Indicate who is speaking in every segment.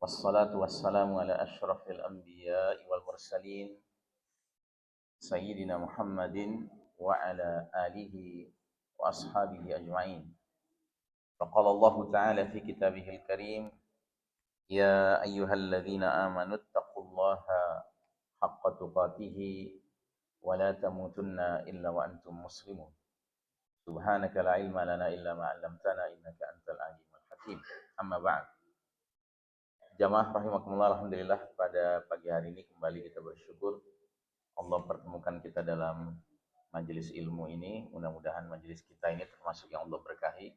Speaker 1: Wassalatu wassalamu ala ashrafil anbiya'i wal mursalin Sayyidina Muhammadin wa ala alihi wa ashabihi ajma'in. Faqala Allah Ta'ala fi kitabihil karim, Ya ayyuhalladzina amanu taqullaha haqqa tuqatihi wa la tamutunna illa wa antum muslimun. Subhanaka la ilma lana illa ma 'allamtana innaka antal alimul hakim. Amma ba'd. Jamaah rahimakumullah, alhamdulillah pada pagi hari ini kembali kita bersyukur Allah pertemukan kita dalam majelis ilmu ini. Mudah-mudahan majelis kita ini termasuk yang Allah berkahi.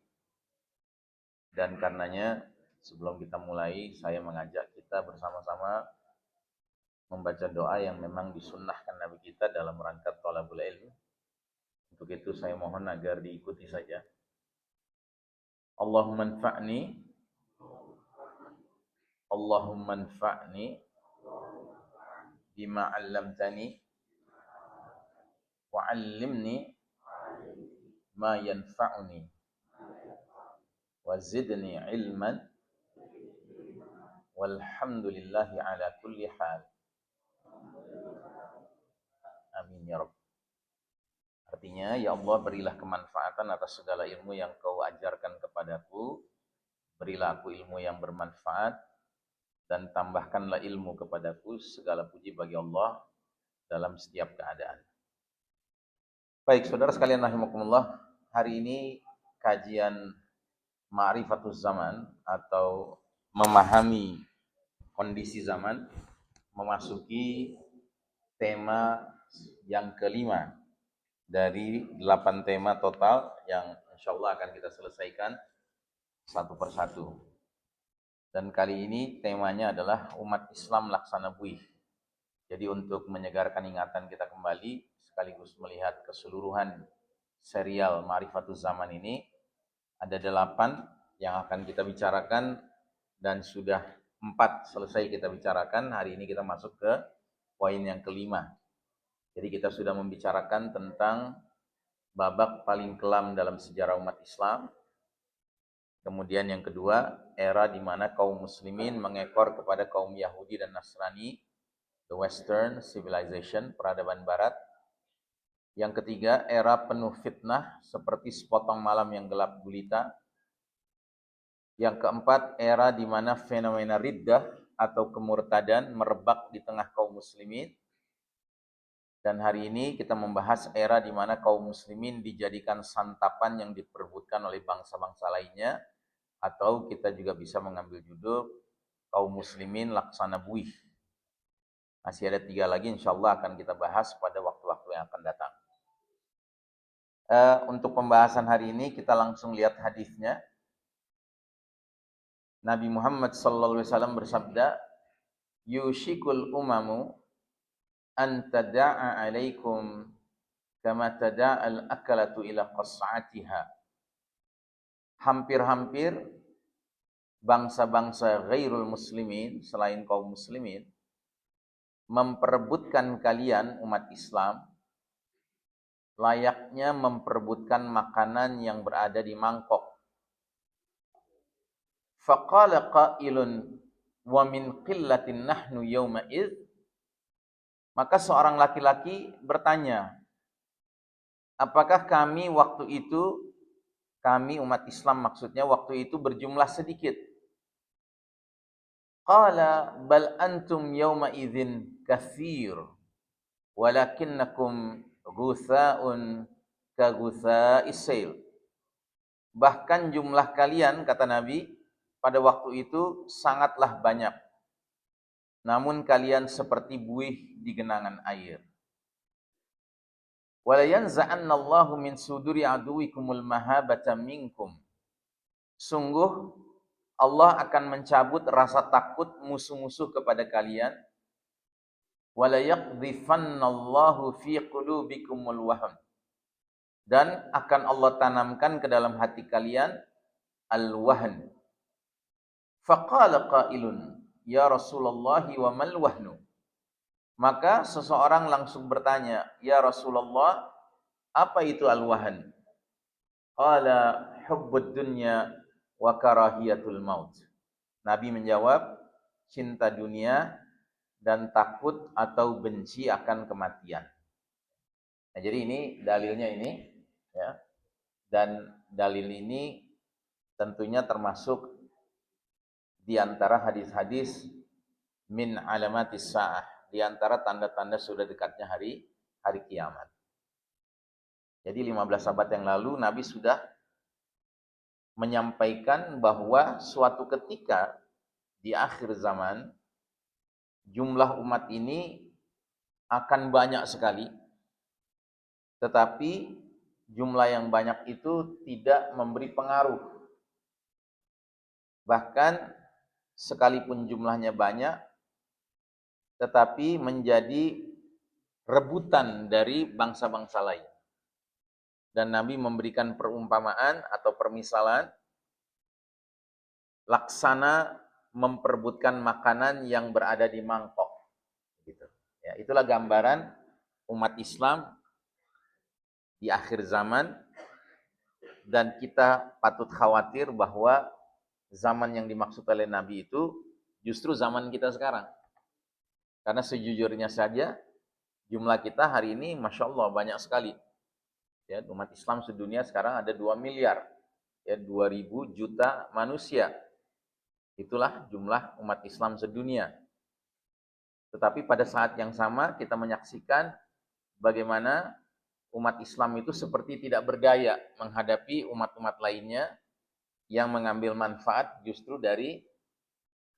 Speaker 1: Dan karenanya sebelum kita mulai, saya mengajak kita bersama-sama membaca doa yang memang disunnahkan Nabi kita dalam rangka thalabul ilmi. Untuk itu saya mohon agar diikuti saja. Allahumma anfa'ni bima 'allamtani wa 'allimni ma yanfa'uni wa zidni ilman walhamdulillahi ala kulli hal. Amin ya Rabb. Artinya, ya Allah, berilah kemanfaatan atas segala ilmu yang Kau ajarkan kepadaku. Berilah aku ilmu yang bermanfaat dan tambahkanlah ilmu kepadaku. Segala puji bagi Allah dalam setiap keadaan. Baik, saudara sekalian rahimakumullah, hari ini kajian Ma'rifatuz Zaman atau memahami kondisi zaman memasuki tema yang kelima dari 8 tema total yang insyaallah akan kita selesaikan satu persatu. Dan kali ini temanya adalah umat Islam laksana buih. Jadi untuk menyegarkan ingatan kita kembali sekaligus melihat keseluruhan serial Ma'rifatuz Zaman ini, ada 8 yang akan kita bicarakan dan sudah 4 selesai kita bicarakan. Hari ini kita masuk ke poin yang kelima. Jadi kita sudah membicarakan tentang babak paling kelam dalam sejarah umat Islam. Kemudian yang kedua, era di mana kaum muslimin mengekor kepada kaum Yahudi dan Nasrani, the Western Civilization, peradaban barat. Yang ketiga, era penuh fitnah seperti sepotong malam yang gelap gulita. Yang keempat, era di mana fenomena riddah atau kemurtadan merebak di tengah kaum muslimin. Dan hari ini kita membahas era di mana kaum muslimin dijadikan santapan yang diperebutkan oleh bangsa-bangsa lainnya. Atau kita juga bisa mengambil judul kaum muslimin laksana buih. Masih ada 3 lagi, insyaallah akan kita bahas pada waktu-waktu yang akan datang. Untuk pembahasan hari ini kita langsung lihat hadisnya. Nabi Muhammad SAW bersabda, Yushikul umamu an tada'a alaikum kama tada'al akalatu ila qas'atiha. Hampir-hampir bangsa-bangsa ghairul muslimin, selain kaum muslimin, memperebutkan kalian umat Islam layaknya memperebutkan makanan yang berada di mangkok. Faqala qailun wa min qillatin nahnu yawma idh. Maka seorang laki-laki bertanya, apakah kami waktu itu, kami umat Islam maksudnya, waktu itu berjumlah sedikit? Qala bal antum yawma idzin katsir walakinnakum ghutha'un ka ghutha'is sail. Bahkan jumlah kalian, kata Nabi, pada waktu itu sangatlah banyak. Namun kalian seperti buih di genangan air. Wala yanza'annallahu min suduri aduwikumul mahabata minkum. Sungguh Allah akan mencabut rasa takut musuh-musuh kepada kalian. Wala yaqdhifannallahu fi qulubikumul wahn. Dan akan Allah tanamkan ke dalam hati kalian al-wahn. Faqala qailun, ya Rasulullah wa mal wahnu. Maka seseorang langsung bertanya, ya Rasulullah, apa itu al-wahn? Qala hubbud dunya wa karahiyatul maut. Nabi menjawab, cinta dunia, dan takut atau benci akan kematian. Nah, jadi ini dalilnya ini, ya. Dan dalil ini tentunya termasuk di antara hadis-hadis min alamatis sa'ah, di antara tanda-tanda sudah dekatnya hari kiamat. Jadi 15 abad yang lalu Nabi sudah menyampaikan bahwa suatu ketika di akhir zaman jumlah umat ini akan banyak sekali, tetapi jumlah yang banyak itu tidak memberi pengaruh. Bahkan sekalipun jumlahnya banyak, tetapi menjadi rebutan dari bangsa-bangsa lain. Dan Nabi memberikan perumpamaan atau permisalan, laksana memperebutkan makanan yang berada di mangkok. Gitu. Ya, itulah gambaran umat Islam di akhir zaman, dan kita patut khawatir bahwa zaman yang dimaksud oleh Nabi itu justru zaman kita sekarang. Karena sejujurnya saja jumlah kita hari ini Masya Allah banyak sekali. Ya, umat Islam sedunia sekarang ada 2 miliar. Ya, 2.000 juta manusia. Itulah jumlah umat Islam sedunia. Tetapi pada saat yang sama kita menyaksikan bagaimana umat Islam itu seperti tidak berdaya menghadapi umat-umat lainnya yang mengambil manfaat justru dari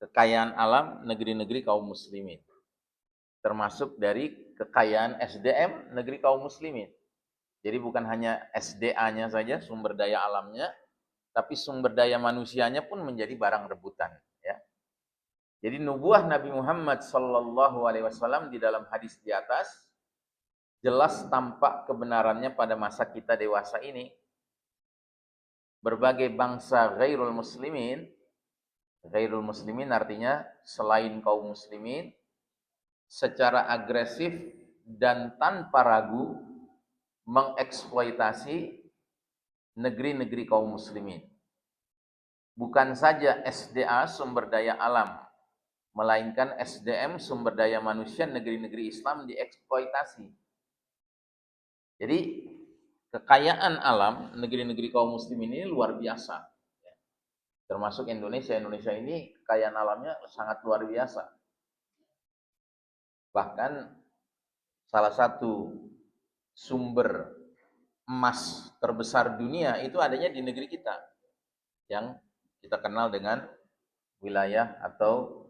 Speaker 1: kekayaan alam negeri-negeri kaum muslimin. Termasuk dari kekayaan SDM negeri kaum muslimin. Jadi bukan hanya SDA-nya saja, sumber daya alamnya, tapi sumber daya manusianya pun menjadi barang rebutan. Ya. Jadi nubuah Nabi Muhammad SAW di dalam hadis di atas jelas tampak kebenarannya pada masa kita dewasa ini. Berbagai bangsa ghairul muslimin artinya selain kaum muslimin, secara agresif dan tanpa ragu mengeksploitasi negeri-negeri kaum muslimin. Bukan saja SDA sumber daya alam, melainkan SDM sumber daya manusia negeri-negeri Islam dieksploitasi. Jadi kekayaan alam negeri-negeri kaum muslimin ini luar biasa. Termasuk Indonesia. Indonesia ini kekayaan alamnya sangat luar biasa. Bahkan salah satu sumber emas terbesar dunia itu adanya di negeri kita, yang kita kenal dengan wilayah atau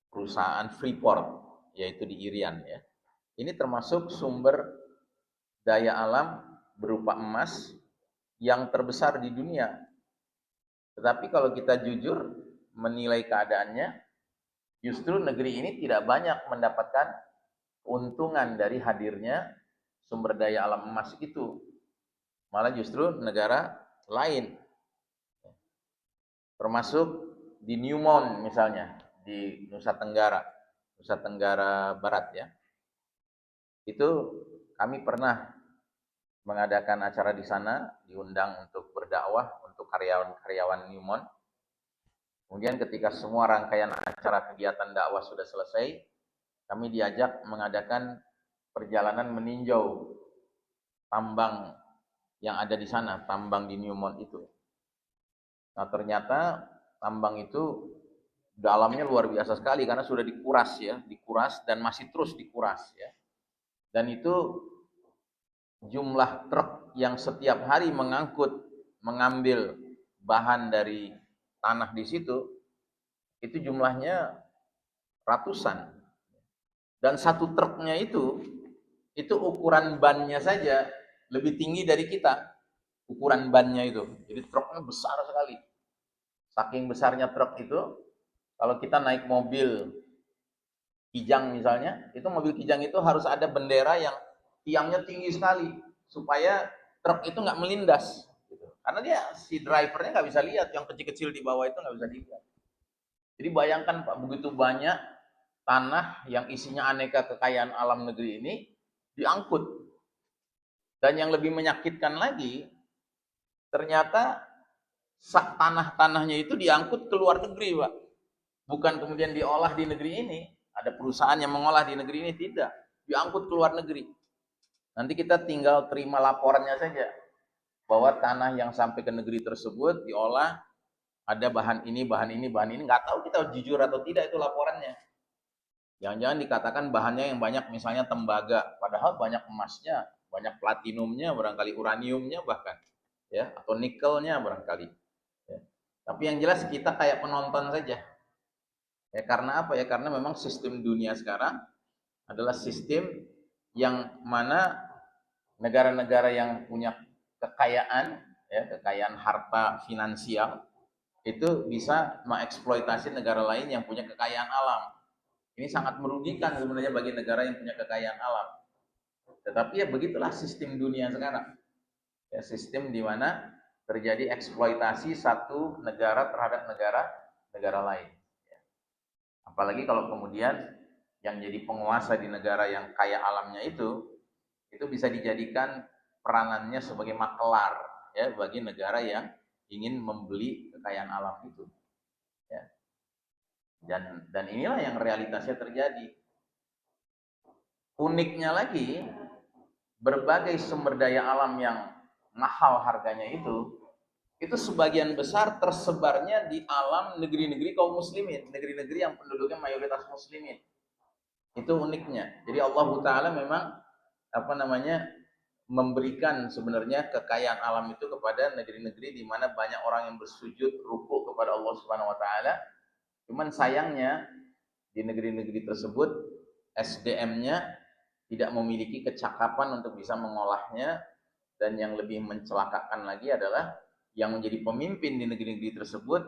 Speaker 1: perusahaan Freeport, yaitu di Irian. Ya. Ini termasuk sumber daya alam berupa emas yang terbesar di dunia. Tetapi kalau kita jujur menilai keadaannya, justru negeri ini tidak banyak mendapatkan keuntungan dari hadirnya sumber daya alam emas itu. Malah justru negara lain. Termasuk di Newmont misalnya, di Nusa Tenggara Barat ya. Itu kami pernah mengadakan acara di sana, diundang untuk berdakwah untuk karyawan-karyawan Newmont. Kemudian ketika semua rangkaian acara kegiatan dakwah sudah selesai, kami diajak mengadakan perjalanan meninjau tambang yang ada di sana, tambang di Newmont itu. Nah, ternyata tambang itu dalamnya luar biasa sekali karena sudah dikuras dan masih terus dikuras ya. Dan itu jumlah truk yang setiap hari mengambil bahan dari tanah di situ, itu jumlahnya ratusan. Dan satu truknya itu ukuran bannya saja lebih tinggi dari kita, ukuran bannya itu. Jadi truknya besar sekali. Saking besarnya truk itu, kalau kita naik mobil kijang misalnya, itu mobil kijang itu harus ada bendera yang tiangnya tinggi sekali supaya truk itu nggak melindas. Karena si drivernya nggak bisa lihat, yang kecil-kecil di bawah itu nggak bisa dilihat. Jadi bayangkan Pak, begitu banyak tanah yang isinya aneka kekayaan alam negeri ini diangkut. Dan yang lebih menyakitkan lagi, ternyata tanah-tanahnya itu diangkut ke luar negeri, Pak. Bukan kemudian diolah di negeri ini, ada perusahaan yang mengolah di negeri ini, tidak. Diangkut ke luar negeri. Nanti kita tinggal terima laporannya saja bahwa tanah yang sampai ke negeri tersebut diolah ada bahan ini, bahan ini, bahan ini. Nggak tahu kita jujur atau tidak itu laporannya. Jangan-jangan dikatakan bahannya yang banyak misalnya tembaga, padahal banyak emasnya, banyak platinumnya, barangkali uraniumnya bahkan, ya, atau nikelnya barangkali. Ya. Tapi yang jelas kita kayak penonton saja. Ya, karena apa ya? Karena memang sistem dunia sekarang adalah sistem yang mana negara-negara yang punya kekayaan, ya, kekayaan harta finansial itu bisa mengeksploitasi negara lain yang punya kekayaan alam. Ini sangat merugikan sebenarnya bagi negara yang punya kekayaan alam. Tetapi ya begitulah sistem dunia sekarang. Ya, sistem di mana terjadi eksploitasi satu negara terhadap negara lain. Apalagi kalau kemudian yang jadi penguasa di negara yang kaya alamnya itu bisa dijadikan peranannya sebagai makelar, ya, bagi negara yang ingin membeli kekayaan alam itu. Ya. Dan inilah yang realitasnya terjadi. Uniknya lagi, berbagai sumber daya alam yang mahal harganya itu sebagian besar tersebarnya di alam negeri-negeri kaum muslimin, negeri-negeri yang penduduknya mayoritas muslimin. Itu uniknya. Jadi Allah Ta'ala memang memberikan sebenarnya kekayaan alam itu kepada negeri-negeri di mana banyak orang yang bersujud rukuk kepada Allah Subhanahu wa taala. Cuman sayangnya di negeri-negeri tersebut SDM-nya tidak memiliki kecakapan untuk bisa mengolahnya, dan yang lebih mencelakakan lagi adalah yang menjadi pemimpin di negeri-negeri tersebut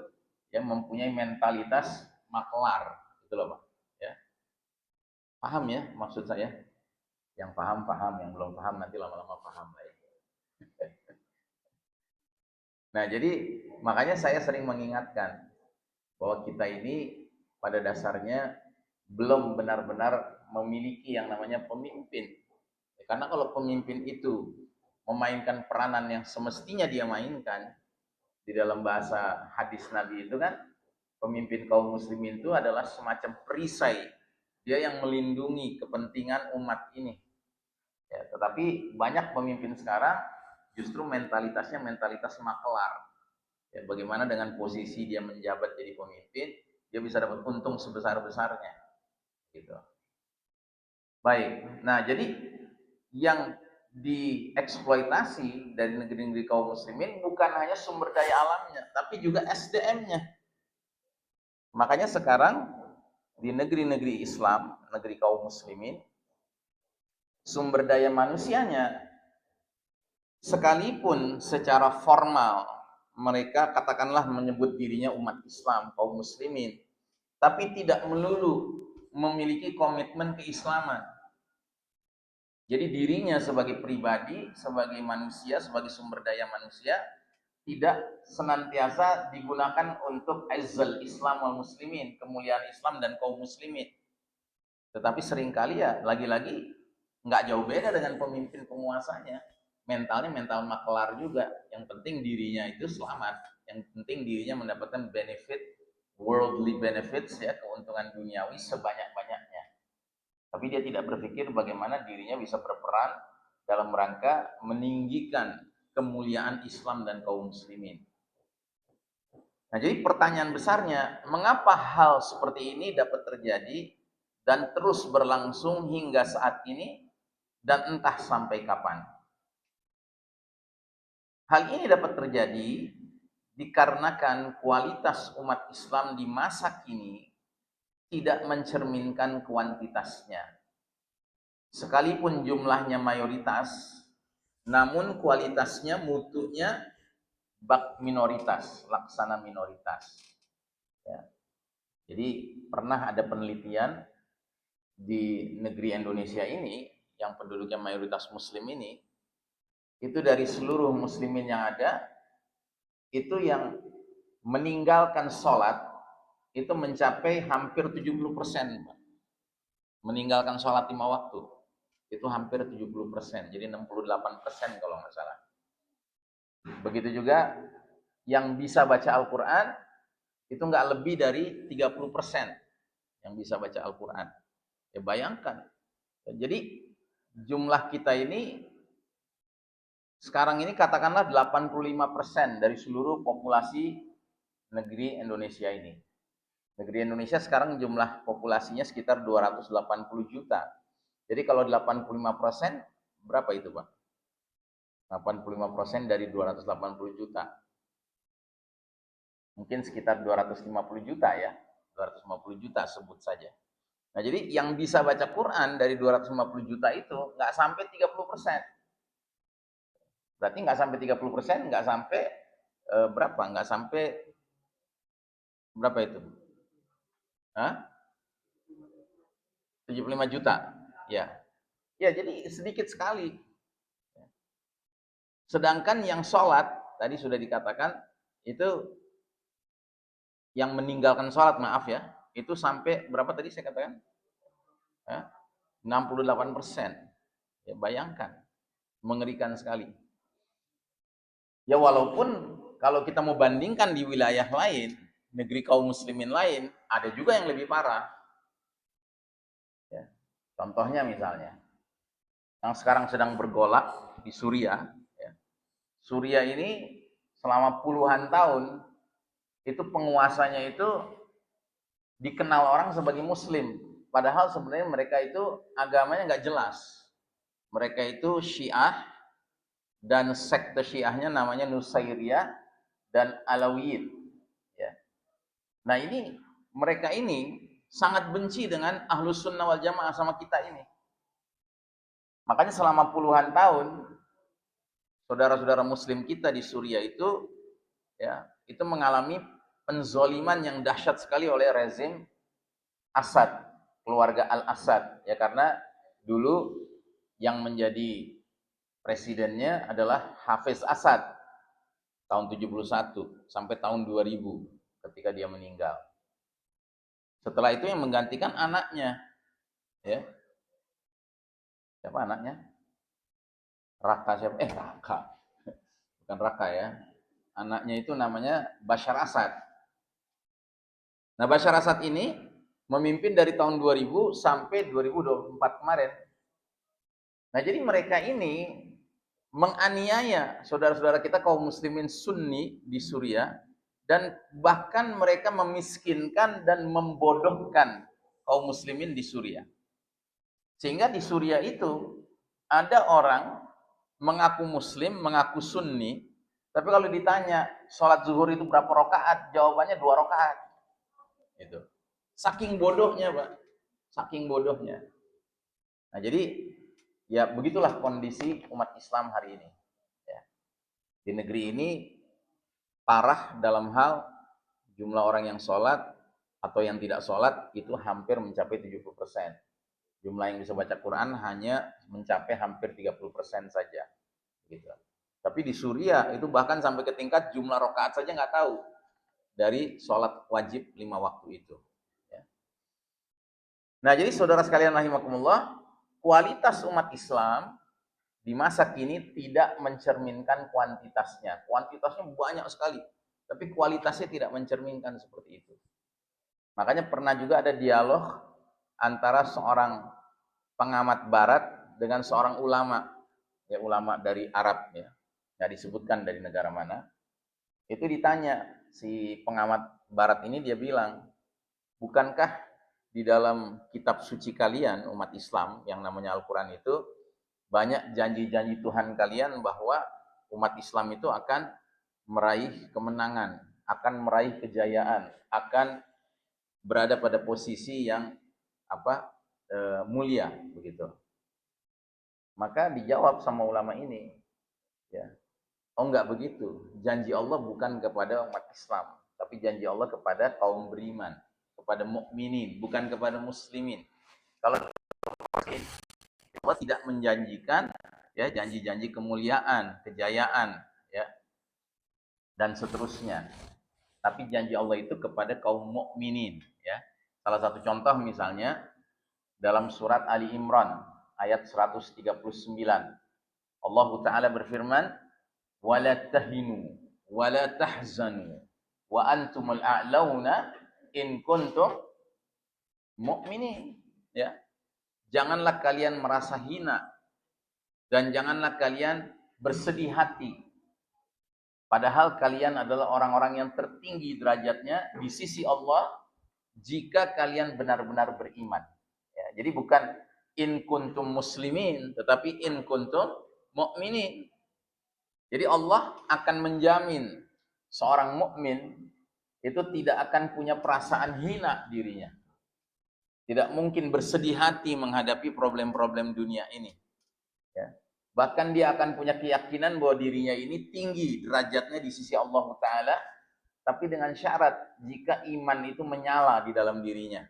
Speaker 1: yang mempunyai mentalitas maklar. Itu loh, Pak. Ya. Paham ya maksud saya? Yang paham paham, yang belum paham nanti lama-lama paham lah ya. Nah, jadi makanya saya sering mengingatkan bahwa kita ini pada dasarnya belum benar-benar memiliki yang namanya pemimpin. Karena kalau pemimpin itu memainkan peranan yang semestinya dia mainkan, di dalam bahasa hadis Nabi itu kan, pemimpin kaum muslimin itu adalah semacam perisai. Dia yang melindungi kepentingan umat ini. Ya, tetapi banyak pemimpin sekarang justru mentalitasnya mentalitas maklar. Ya, bagaimana dengan posisi dia menjabat jadi pemimpin, dia bisa dapat untung sebesar-besarnya. Gitu. Baik, nah jadi yang dieksploitasi dari negeri-negeri kaum muslimin bukan hanya sumber daya alamnya, tapi juga SDM-nya. Makanya sekarang di negeri-negeri Islam, negeri kaum muslimin, sumber daya manusianya sekalipun secara formal mereka katakanlah menyebut dirinya umat Islam, kaum muslimin, tapi tidak melulu memiliki komitmen keislaman. Jadi dirinya sebagai pribadi, sebagai manusia, sebagai sumber daya manusia tidak senantiasa digunakan untuk izzal Islam wal muslimin, kemuliaan Islam dan kaum muslimin. Tetapi seringkali ya lagi-lagi nggak jauh beda dengan pemimpin penguasanya. Mentalnya mental maklar juga. Yang penting dirinya itu selamat. Yang penting dirinya mendapatkan benefit, worldly benefits, ya, keuntungan duniawi sebanyak-banyaknya. Tapi dia tidak berpikir bagaimana dirinya bisa berperan dalam rangka meninggikan kemuliaan Islam dan kaum muslimin. Nah, jadi pertanyaan besarnya, mengapa hal seperti ini dapat terjadi dan terus berlangsung hingga saat ini dan entah sampai kapan? Hal ini dapat terjadi dikarenakan kualitas umat Islam di masa kini tidak mencerminkan kuantitasnya. Sekalipun jumlahnya mayoritas, namun kualitasnya, mutunya bak minoritas, laksana minoritas. Ya. Jadi pernah ada penelitian di negeri Indonesia ini yang penduduknya mayoritas muslim ini, itu dari seluruh muslimin yang ada, itu yang meninggalkan sholat itu mencapai hampir 70%. Meninggalkan sholat 5 waktu itu hampir 70%, jadi 68% kalau nggak salah. Begitu juga yang bisa baca Al-Quran Itu nggak lebih dari 30% yang bisa baca Al-Quran. Ya bayangkan. Jadi jumlah kita ini sekarang ini katakanlah 85% dari seluruh populasi negeri Indonesia ini. Negeri Indonesia sekarang jumlah populasinya sekitar 280 juta. Jadi kalau 85%, berapa itu Pak? 85% dari 280 juta. Mungkin sekitar 250 juta ya. 250 juta sebut saja. Nah jadi yang bisa baca Quran dari 250 juta itu nggak sampai 30%. Berarti nggak sampai 30%, nggak sampai berapa? Nggak sampai berapa itu? Hah? 75 juta. Ya. Ya, jadi sedikit sekali. Sedangkan yang sholat, tadi sudah dikatakan, itu yang meninggalkan sholat, maaf ya, itu sampai berapa tadi saya katakan? 68%. Ya, bayangkan. Mengerikan sekali. Ya walaupun kalau kita mau bandingkan di wilayah lain, negeri kaum muslimin lain, ada juga yang lebih parah. Ya. Contohnya misalnya, yang sekarang sedang bergolak di Suriah. Ya. Suriah ini selama puluhan tahun, itu penguasanya itu dikenal orang sebagai muslim. Padahal sebenarnya mereka itu agamanya nggak jelas. Mereka itu Syiah, dan sekte Syiahnya namanya Nusairiyah dan Alawiyyin. Ya. Nah ini mereka ini sangat benci dengan Ahlus Sunnah wal Jamaah sama kita ini. Makanya selama puluhan tahun saudara-saudara Muslim kita di Suriah itu ya itu mengalami penzoliman yang dahsyat sekali oleh rezim Assad, keluarga Al-Assad. Ya karena dulu yang menjadi presidennya adalah Hafiz Assad tahun 71 sampai tahun 2000 ketika dia meninggal. Setelah itu yang menggantikan anaknya, ya. Siapa anaknya? Raka siapa? Raka. Bukan Raka ya. Anaknya itu namanya Bashar Assad. Nah, Bashar Assad ini memimpin dari tahun 2000 sampai 2024 kemarin. Nah, jadi mereka ini menganiaya saudara-saudara kita kaum muslimin Sunni di Suriah, dan bahkan mereka memiskinkan dan membodohkan kaum muslimin di Suriah. Sehingga di Suriah itu ada orang mengaku muslim, mengaku Sunni, tapi kalau ditanya sholat zuhur itu berapa rakaat, jawabannya 2 rakaat. Itu. Saking bodohnya, Pak. Saking bodohnya. Nah, jadi ya begitulah kondisi umat Islam hari ini. Ya. Di negeri ini parah dalam hal jumlah orang yang sholat atau yang tidak sholat itu hampir mencapai 70%. Jumlah yang bisa baca Quran hanya mencapai hampir 30% saja. Gitu. Tapi di Suriah itu bahkan sampai ke tingkat jumlah rakaat saja nggak tahu dari sholat wajib 5 waktu itu. Ya. Nah jadi saudara sekalian rahimakumullah, kualitas umat Islam di masa kini tidak mencerminkan kuantitasnya. Kuantitasnya banyak sekali, tapi kualitasnya tidak mencerminkan seperti itu. Makanya pernah juga ada dialog antara seorang pengamat barat dengan seorang ulama, ya ulama dari Arab ya, nggak disebutkan dari negara mana. Itu ditanya si pengamat barat ini, dia bilang, bukankah di dalam kitab suci kalian umat Islam yang namanya Al-Quran itu banyak janji-janji Tuhan kalian bahwa umat Islam itu akan meraih kemenangan, akan meraih kejayaan, akan berada pada posisi yang mulia begitu. Maka dijawab sama ulama ini, ya, oh enggak begitu. Janji Allah bukan kepada umat Islam, tapi janji Allah kepada kaum beriman, kepada mukminin, bukan kepada muslimin. Kalau Allah tidak menjanjikan ya janji-janji kemuliaan, kejayaan, ya, dan seterusnya. Tapi janji Allah itu kepada kaum mukminin, ya. Salah satu contoh misalnya dalam surat Ali Imran ayat 139. Allah Ta'ala berfirman, "Wala tahinu wala tahzanu wa antumul a'launa in kuntum mu'minin. Ya. Janganlah kalian merasa hina dan janganlah kalian bersedih hati. Padahal kalian adalah orang-orang yang tertinggi derajatnya di sisi Allah jika kalian benar-benar beriman. Ya, jadi bukan in kuntum muslimin, tetapi in kuntum mu'minin. Jadi Allah akan menjamin seorang mukmin itu tidak akan punya perasaan hina dirinya. Tidak mungkin bersedih hati menghadapi problem-problem dunia ini. Ya. Bahkan dia akan punya keyakinan bahwa dirinya ini tinggi derajatnya di sisi Allah Ta'ala, tapi dengan syarat jika iman itu menyala di dalam dirinya.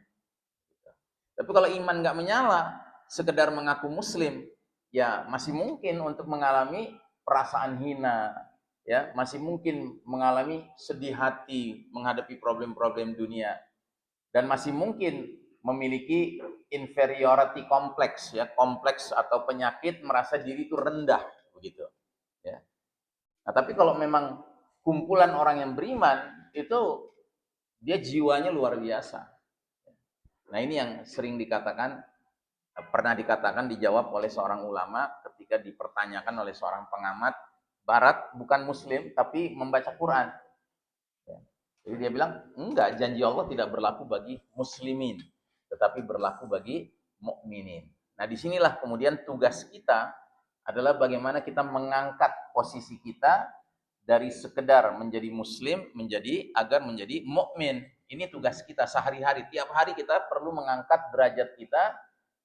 Speaker 1: Tapi kalau iman nggak menyala, sekedar mengaku muslim, ya masih mungkin untuk mengalami perasaan hina, ya masih mungkin mengalami sedih hati menghadapi problem-problem dunia, dan masih mungkin memiliki inferiority complex, ya kompleks atau penyakit merasa diri itu rendah begitu, ya. Nah, tapi kalau memang kumpulan orang yang beriman itu dia jiwanya luar biasa. Nah, ini yang sering dikatakan, pernah dikatakan, dijawab oleh seorang ulama ketika dipertanyakan oleh seorang pengamat barat bukan muslim tapi membaca Quran. Jadi dia bilang, enggak, janji Allah tidak berlaku bagi muslimin, tetapi berlaku bagi mukminin. Nah, disinilah kemudian tugas kita adalah bagaimana kita mengangkat posisi kita dari sekedar menjadi muslim agar menjadi mukmin. Ini tugas kita sehari-hari. Tiap hari kita perlu mengangkat derajat kita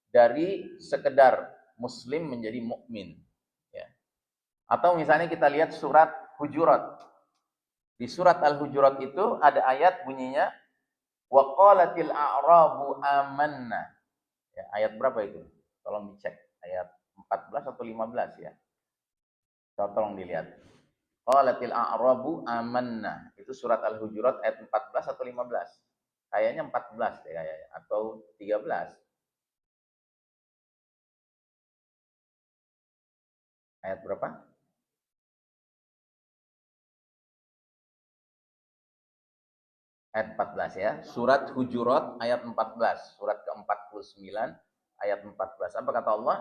Speaker 1: dari sekedar muslim menjadi mukmin. Ya. Atau misalnya kita lihat surat Hujurat. Di surat Al-Hujurat itu ada ayat bunyinya wa qalatil a'rabu amanna. Ya, ayat berapa itu? Tolong dicek. Ayat 14 atau 15 ya. Tolong dilihat. Qalatil a'rabu amanna. Itu surat Al-Hujurat ayat 14 atau 15? Kayaknya 14 ya kayaknya, atau 13. Ayat berapa? Ayat 14 ya. Surat Hujurat ayat 14. Surat ke-49 ayat 14. Apa kata Allah?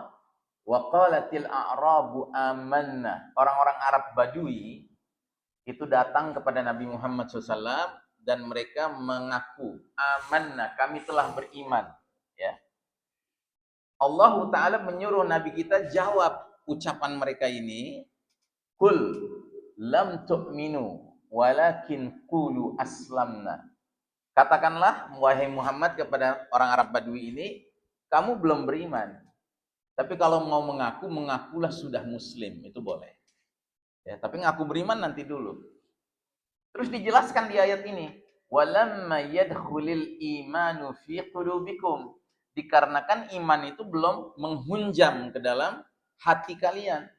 Speaker 1: Wa qalatil a'rabu amanna. Orang-orang Arab Badui itu datang kepada Nabi Muhammad SAW dan mereka mengaku amanna, kami telah beriman. Ya. Allah Ta'ala menyuruh Nabi kita jawab ucapan mereka ini. Kul lam tu'minu walakin qulu aslamna. Katakanlah wahai Muhammad kepada orang Arab Badui ini, kamu belum beriman. Tapi kalau mau mengaku, mengakulah sudah muslim, itu boleh. Ya, tapi ngaku beriman nanti dulu. Terus dijelaskan di ayat ini, walamma yadkhulil imanu fi qulubikum. Dikarenakan iman itu belum menghunjam ke dalam hati kalian.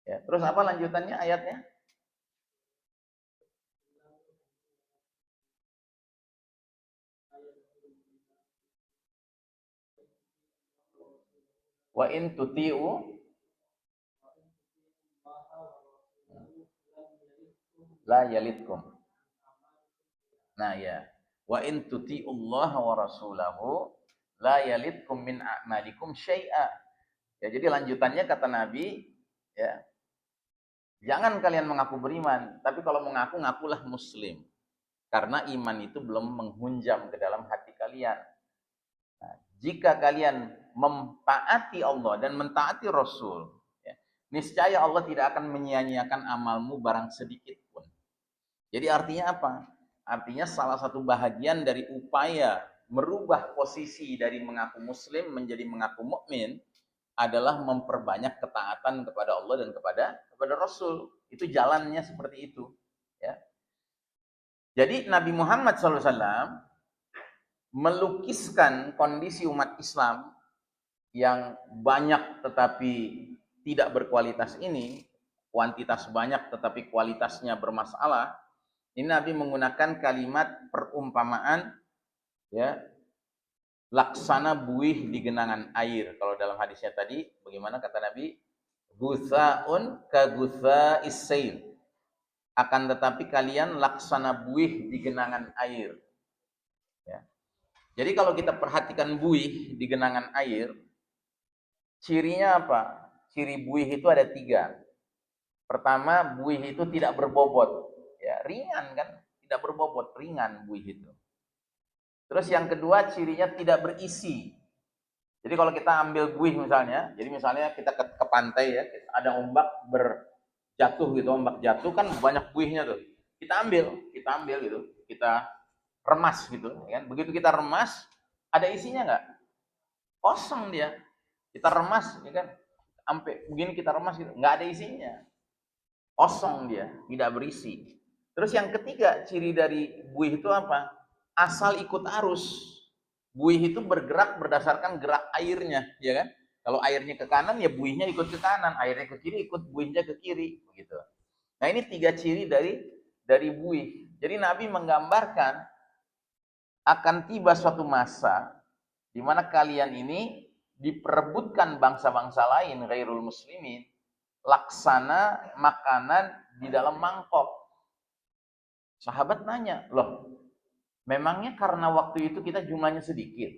Speaker 1: Ya, terus apa lanjutannya ayatnya? Wa in tuti'u la yalitkum. Nah ya, wa in tuti'ullaha wa rasulahu la yalitkum min a'malikum syai'a. Ya, jadi lanjutannya kata Nabi, ya, jangan kalian mengaku beriman, tapi kalau mengaku, ngakulah muslim. Karena iman itu belum menghunjam ke dalam hati kalian. Nah, jika kalian mentaati Allah dan mentaati Rasul, ya, niscaya Allah tidak akan menyia-nyiakan amalmu barang sedikit pun. Jadi artinya apa? Artinya salah satu bahagian dari upaya merubah posisi dari mengaku muslim menjadi mengaku mukmin adalah memperbanyak ketaatan kepada Allah dan kepada Rasul. Itu jalannya seperti itu. Ya. Jadi Nabi Muhammad SAW melukiskan kondisi umat Islam yang banyak tetapi tidak berkualitas ini, kuantitas banyak tetapi kualitasnya bermasalah. Ini Nabi menggunakan kalimat perumpamaan, ya, laksana buih di genangan air. Kalau dalam hadisnya tadi, bagaimana kata Nabi? Guthaun ka gutha'is sail. akan tetapi kalian laksana buih di genangan air. Ya. Jadi kalau kita perhatikan buih di genangan air, cirinya apa? Ciri buih itu ada 3. Pertama, buih itu tidak berbobot. Ya, ringan kan? Tidak berbobot, ringan buih itu. Terus yang kedua, cirinya tidak berisi. Jadi kalau kita ambil buih misalnya, jadi misalnya kita ke pantai ya, ada ombak berjatuh gitu, ombak jatuh kan banyak buihnya tuh. Kita ambil gitu, kita remas gitu, ya kan? Begitu kita remas, ada isinya nggak? Kosong dia. Kita remas, ya kan? Sampai begini kita remas gitu, nggak ada isinya. Kosong dia, tidak berisi. Terus yang ketiga, ciri dari buih itu apa? Asal ikut arus. Buih itu bergerak berdasarkan gerak airnya, ya kan? Kalau airnya ke kanan, ya buihnya ikut ke kanan. Airnya ke kiri, ikut buihnya ke kiri, begitu. Nah, ini 3 ciri dari buih. Jadi Nabi menggambarkan akan tiba suatu masa di mana kalian ini diperebutkan bangsa-bangsa lain, ghairul muslimin, laksana makanan di dalam mangkok. Sahabat nanya, loh, memangnya karena waktu itu kita jumlahnya sedikit?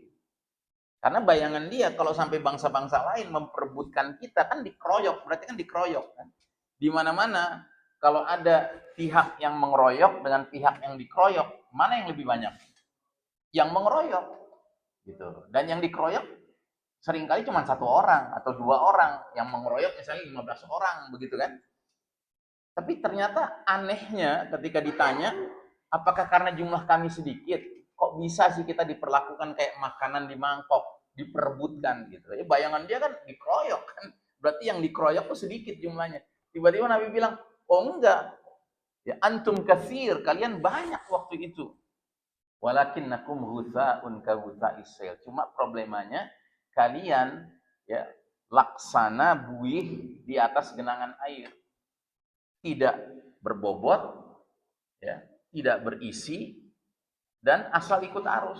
Speaker 1: Karena bayangan dia kalau sampai bangsa-bangsa lain memperebutkan kita kan dikeroyok, berarti kan dikeroyok kan. Di mana-mana kalau ada pihak yang mengeroyok dengan pihak yang dikeroyok, mana yang lebih banyak? Yang mengeroyok gitu. Dan yang dikeroyok seringkali cuma 1 orang atau 2 orang, yang mengeroyok misalnya 15 orang begitu kan. Tapi ternyata anehnya ketika ditanya, apakah karena jumlah kami sedikit, kok bisa sih kita diperlakukan kayak makanan di mangkok, diperebutkan gitu. Ya bayangan dia kan dikeroyok kan. Berarti yang dikeroyok tuh sedikit jumlahnya. Tiba-tiba Nabi bilang, "Oh enggak. Ya antum katsir, kalian banyak waktu itu. Walakinnakum ghutsa'un ka ghutsa'is sail." Cuma problemanya kalian ya laksana buih di atas genangan air. Tidak berbobot, ya, tidak berisi, dan asal ikut arus.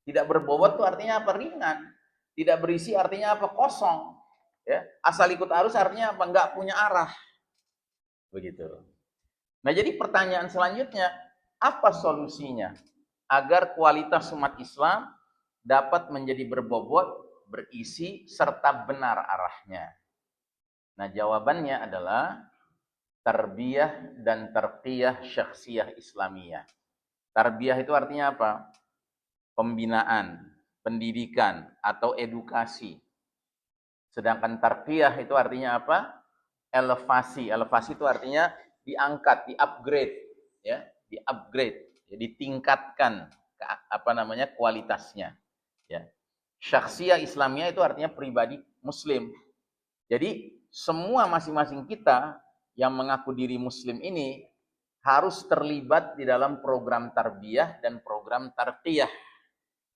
Speaker 1: Tidak berbobot itu artinya apa? Ringan. Tidak berisi artinya apa? Kosong. Ya. Asal ikut arus artinya apa? Nggak punya arah. Begitu. Nah, jadi pertanyaan selanjutnya, apa solusinya agar kualitas umat Islam dapat menjadi berbobot, berisi, serta benar arahnya? Nah, jawabannya adalah tarbiyah dan tarqiyah syakhsiyah Islamiyah. Tarbiyah itu artinya apa? Pembinaan, pendidikan, atau edukasi. Sedangkan tarqiyah itu artinya apa? Elevasi. Elevasi itu artinya diangkat, di-upgrade, ya, di-upgrade, ya, ditingkatkan kualitasnya, ya. Syakhsiyah Islamiyah itu artinya pribadi muslim. Jadi semua masing-masing kita yang mengaku diri muslim ini harus terlibat di dalam program tarbiyah dan program tarqiyah.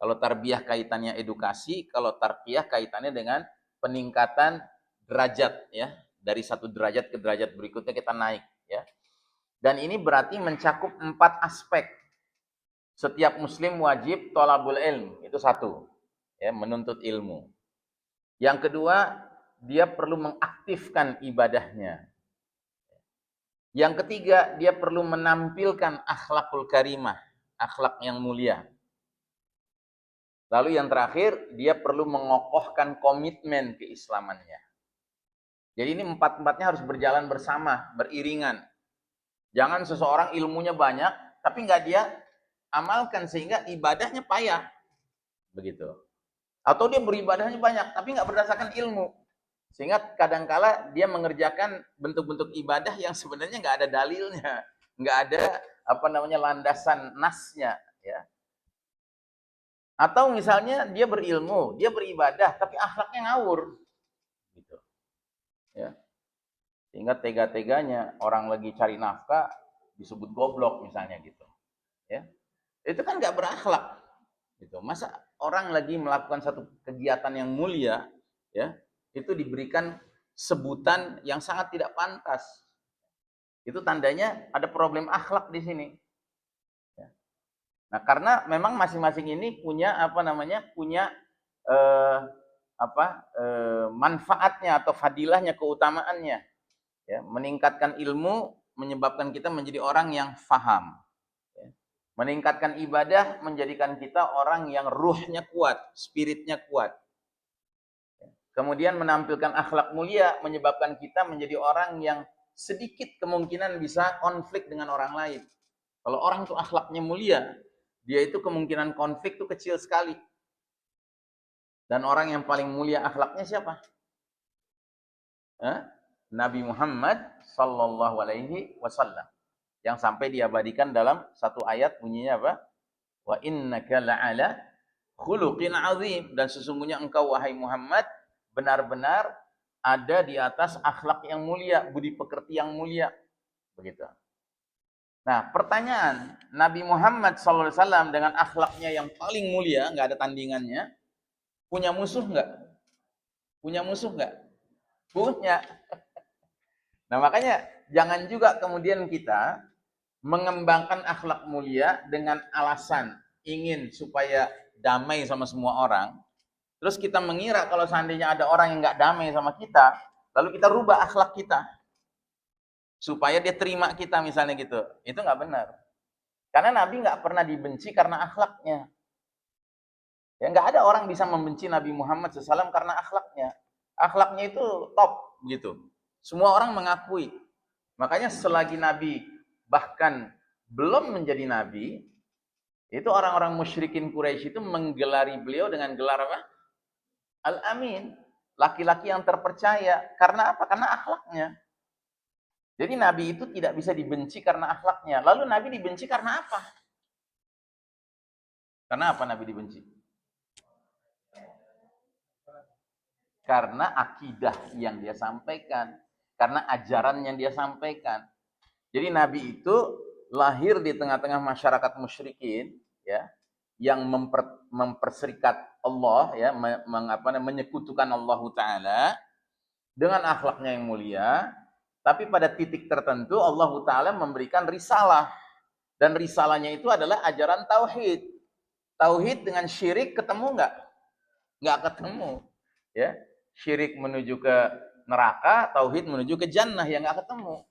Speaker 1: Kalau tarbiyah kaitannya edukasi, kalau tarqiyah kaitannya dengan peningkatan derajat, ya. Dari 1 derajat ke derajat berikutnya kita naik, ya. Dan ini berarti mencakup 4 aspek. Setiap muslim wajib thalabul ilm, itu 1, ya, menuntut ilmu. Yang kedua, dia perlu mengaktifkan ibadahnya. Yang ketiga, dia perlu menampilkan akhlakul karimah, akhlak yang mulia. Lalu yang terakhir, dia perlu mengokohkan komitmen keislamannya. Jadi ini 4-empatnya harus berjalan bersama, beriringan. Jangan seseorang ilmunya banyak, tapi nggak dia amalkan sehingga ibadahnya payah. Begitu. Atau dia beribadahnya banyak, tapi nggak berdasarkan ilmu. Sehingga kadangkala dia mengerjakan bentuk-bentuk ibadah yang sebenarnya nggak ada dalilnya, nggak ada landasan nasnya, ya. Atau misalnya dia berilmu, dia beribadah, tapi akhlaknya ngawur, gitu, ya. Sehingga tega-teganya orang lagi cari nafkah disebut goblok misalnya, gitu, ya. Itu kan nggak berakhlak, gitu. Masa orang lagi melakukan satu kegiatan yang mulia, ya, itu diberikan sebutan yang sangat tidak pantas. Itu tandanya ada problem akhlak di sini. Ya. Nah, karena memang masing-masing ini punya manfaatnya atau fadilahnya, keutamaannya. Ya, meningkatkan ilmu menyebabkan kita menjadi orang yang faham. Meningkatkan ibadah menjadikan kita orang yang ruhnya kuat, spiritnya kuat. Kemudian menampilkan akhlak mulia menyebabkan kita menjadi orang yang sedikit kemungkinan bisa konflik dengan orang lain. Kalau orang itu akhlaknya mulia, dia itu kemungkinan konflik itu kecil sekali. Dan orang yang paling mulia akhlaknya siapa? Nabi Muhammad sallallahu alaihi wasallam. Yang sampai diabadikan dalam satu ayat bunyinya apa? Wa innaka la'ala khuluqin azim, dan sesungguhnya engkau wahai Muhammad benar-benar ada di atas akhlak yang mulia, budi pekerti yang mulia. Begitu. Nah, pertanyaan, Nabi Muhammad SAW dengan akhlaknya yang paling mulia, nggak ada tandingannya, punya musuh nggak? Punya musuh nggak? Punya. Nah, makanya jangan juga kemudian kita mengembangkan akhlak mulia dengan alasan ingin supaya damai sama semua orang. Terus kita mengira kalau seandainya ada orang yang nggak damai sama kita, lalu kita rubah akhlak kita supaya dia terima kita misalnya gitu. Itu nggak benar. Karena Nabi nggak pernah dibenci karena akhlaknya. Ya, nggak ada orang bisa membenci Nabi Muhammad SAW karena akhlaknya. Akhlaknya itu top gitu. Semua orang mengakui. Makanya selagi Nabi bahkan belum menjadi Nabi, itu orang-orang musyrikin Quraisy itu menggelari beliau dengan gelar apa? Al-Amin, laki-laki yang terpercaya. Karena apa? Karena akhlaknya. Jadi Nabi itu tidak bisa dibenci karena akhlaknya. Lalu Nabi dibenci karena apa? Karena apa Nabi dibenci? Karena akidah yang dia sampaikan. Karena ajaran yang dia sampaikan. Jadi Nabi itu lahir di tengah-tengah masyarakat musyrikin, ya, yang memperserikat Allah, ya, menyekutukan Allah Ta'ala dengan akhlaknya yang mulia, tapi pada titik tertentu Allah Ta'ala memberikan risalah, dan risalahnya itu adalah ajaran tauhid. Tauhid dengan syirik ketemu nggak? Nggak ketemu, ya. Syirik menuju ke neraka, tauhid menuju ke jannah, yang nggak ketemu.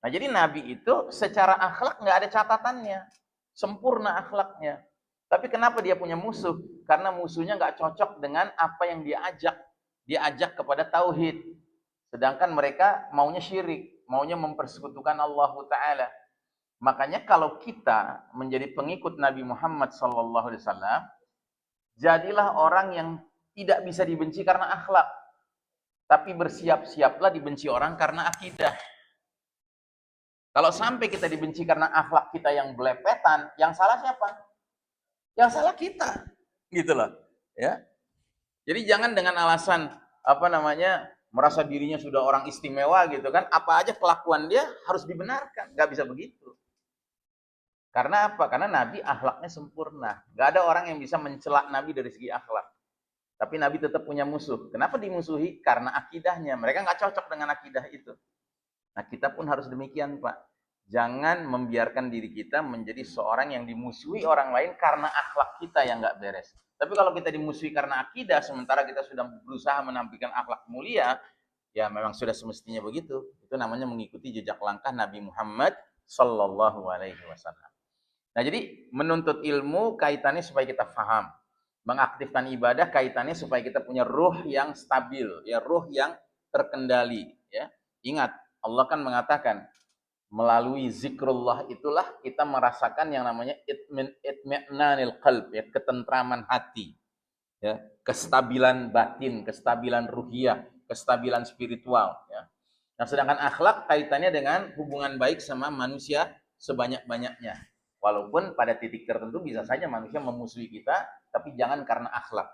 Speaker 1: Nah, jadi Nabi itu secara akhlak nggak ada catatannya, sempurna akhlaknya. Tapi kenapa dia punya musuh? Karena musuhnya nggak cocok dengan apa yang dia ajak. Dia ajak kepada tauhid. Sedangkan mereka maunya syirik, maunya mempersekutukan Allah Ta'ala. Makanya kalau kita menjadi pengikut Nabi Muhammad SAW, jadilah orang yang tidak bisa dibenci karena akhlak. Tapi bersiap-siaplah dibenci orang karena akidah. Kalau sampai kita dibenci karena akhlak kita yang belepetan, yang salah siapa? Yang salah kita, gitu loh, ya. Jadi jangan dengan alasan merasa dirinya sudah orang istimewa gitu kan, apa aja kelakuan dia harus dibenarkan, nggak bisa begitu. Karena apa? Karena Nabi akhlaknya sempurna, nggak ada orang yang bisa mencela Nabi dari segi akhlak. Tapi Nabi tetap punya musuh. Kenapa dimusuhi? Karena akidahnya, mereka nggak cocok dengan akidah itu. Nah, kita pun harus demikian, Pak. Jangan membiarkan diri kita menjadi seorang yang dimusuhi orang lain karena akhlak kita yang nggak beres. Tapi kalau kita dimusuhi karena akidah, sementara kita sudah berusaha menampilkan akhlak mulia, ya memang sudah semestinya begitu. Itu namanya mengikuti jejak langkah Nabi Muhammad Sallallahu Alaihi Wasallam. Nah, jadi menuntut ilmu kaitannya supaya kita paham. Mengaktifkan ibadah kaitannya supaya kita punya ruh yang stabil, ya, ruh yang terkendali. Ya. Ingat, Allah kan mengatakan, melalui zikrullah itulah kita merasakan yang namanya itmi'nanil qalb, ya, ketentraman hati, ya, kestabilan batin, kestabilan ruhiyah, kestabilan spiritual, ya. Nah, sedangkan akhlak kaitannya dengan hubungan baik sama manusia sebanyak-banyaknya. Walaupun pada titik tertentu bisa saja manusia memusuhi kita, tapi jangan karena akhlak.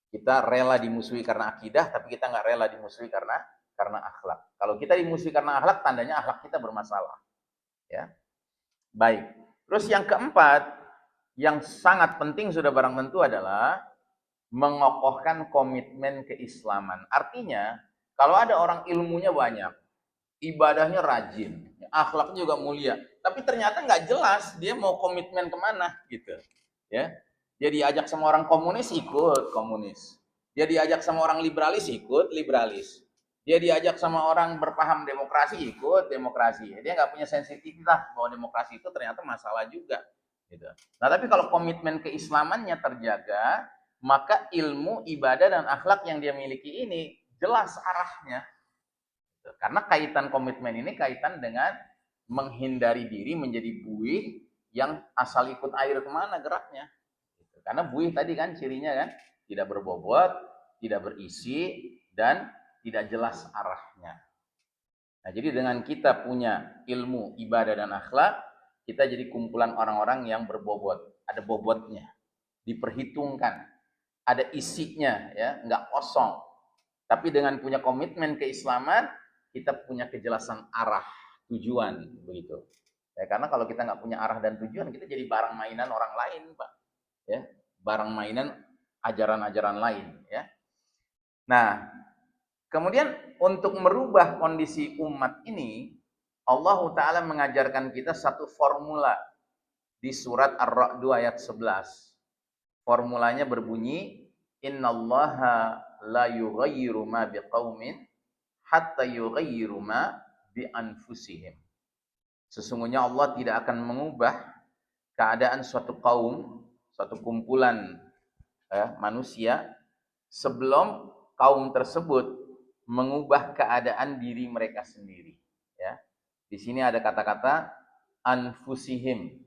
Speaker 1: Kita rela dimusuhi karena akidah, tapi kita nggak rela dimusuhi karena akhlak. Kalau kita dimusuhi karena akhlak, tandanya akhlak kita bermasalah. Ya. Baik. Terus yang keempat, yang sangat penting sudah barang tentu adalah mengokohkan komitmen keislaman. Artinya, kalau ada orang ilmunya banyak, ibadahnya rajin, akhlaknya juga mulia, tapi ternyata nggak jelas dia mau komitmen kemana gitu, ya. Dia diajak sama orang komunis, ikut komunis. Dia diajak sama orang liberalis, ikut liberalis. Dia diajak sama orang berpaham demokrasi, ikut demokrasi. Dia nggak punya sensitivitas bahwa demokrasi itu ternyata masalah juga. Gitu. Nah, tapi kalau komitmen keislamannya terjaga, maka ilmu, ibadah, dan akhlak yang dia miliki ini jelas arahnya. Gitu. Karena kaitan komitmen ini kaitan dengan menghindari diri menjadi buih yang asal ikut air kemana geraknya. Gitu. Karena buih tadi kan cirinya kan tidak berbobot, tidak berisi, dan tidak jelas arahnya. Nah, jadi dengan kita punya ilmu, ibadah, dan akhlak, kita jadi kumpulan orang-orang yang berbobot, ada bobotnya, diperhitungkan, ada isinya, ya, nggak kosong. Tapi dengan punya komitmen keislaman, kita punya kejelasan arah, tujuan, begitu. Ya, karena kalau kita nggak punya arah dan tujuan, kita jadi barang mainan orang lain, Pak. Ya, barang mainan ajaran-ajaran lain, ya. Nah, kemudian untuk merubah kondisi umat ini, Allah Ta'ala mengajarkan kita satu formula di surat Ar-Ra'd ayat 11. Formulanya berbunyi, innallaha la yughayyiru ma biqaumin hatta yughayyiru ma bi anfusihim. Sesungguhnya Allah tidak akan mengubah keadaan suatu kaum, suatu kumpulan manusia sebelum kaum tersebut mengubah keadaan diri mereka sendiri. Ya, di sini ada kata-kata anfusihim.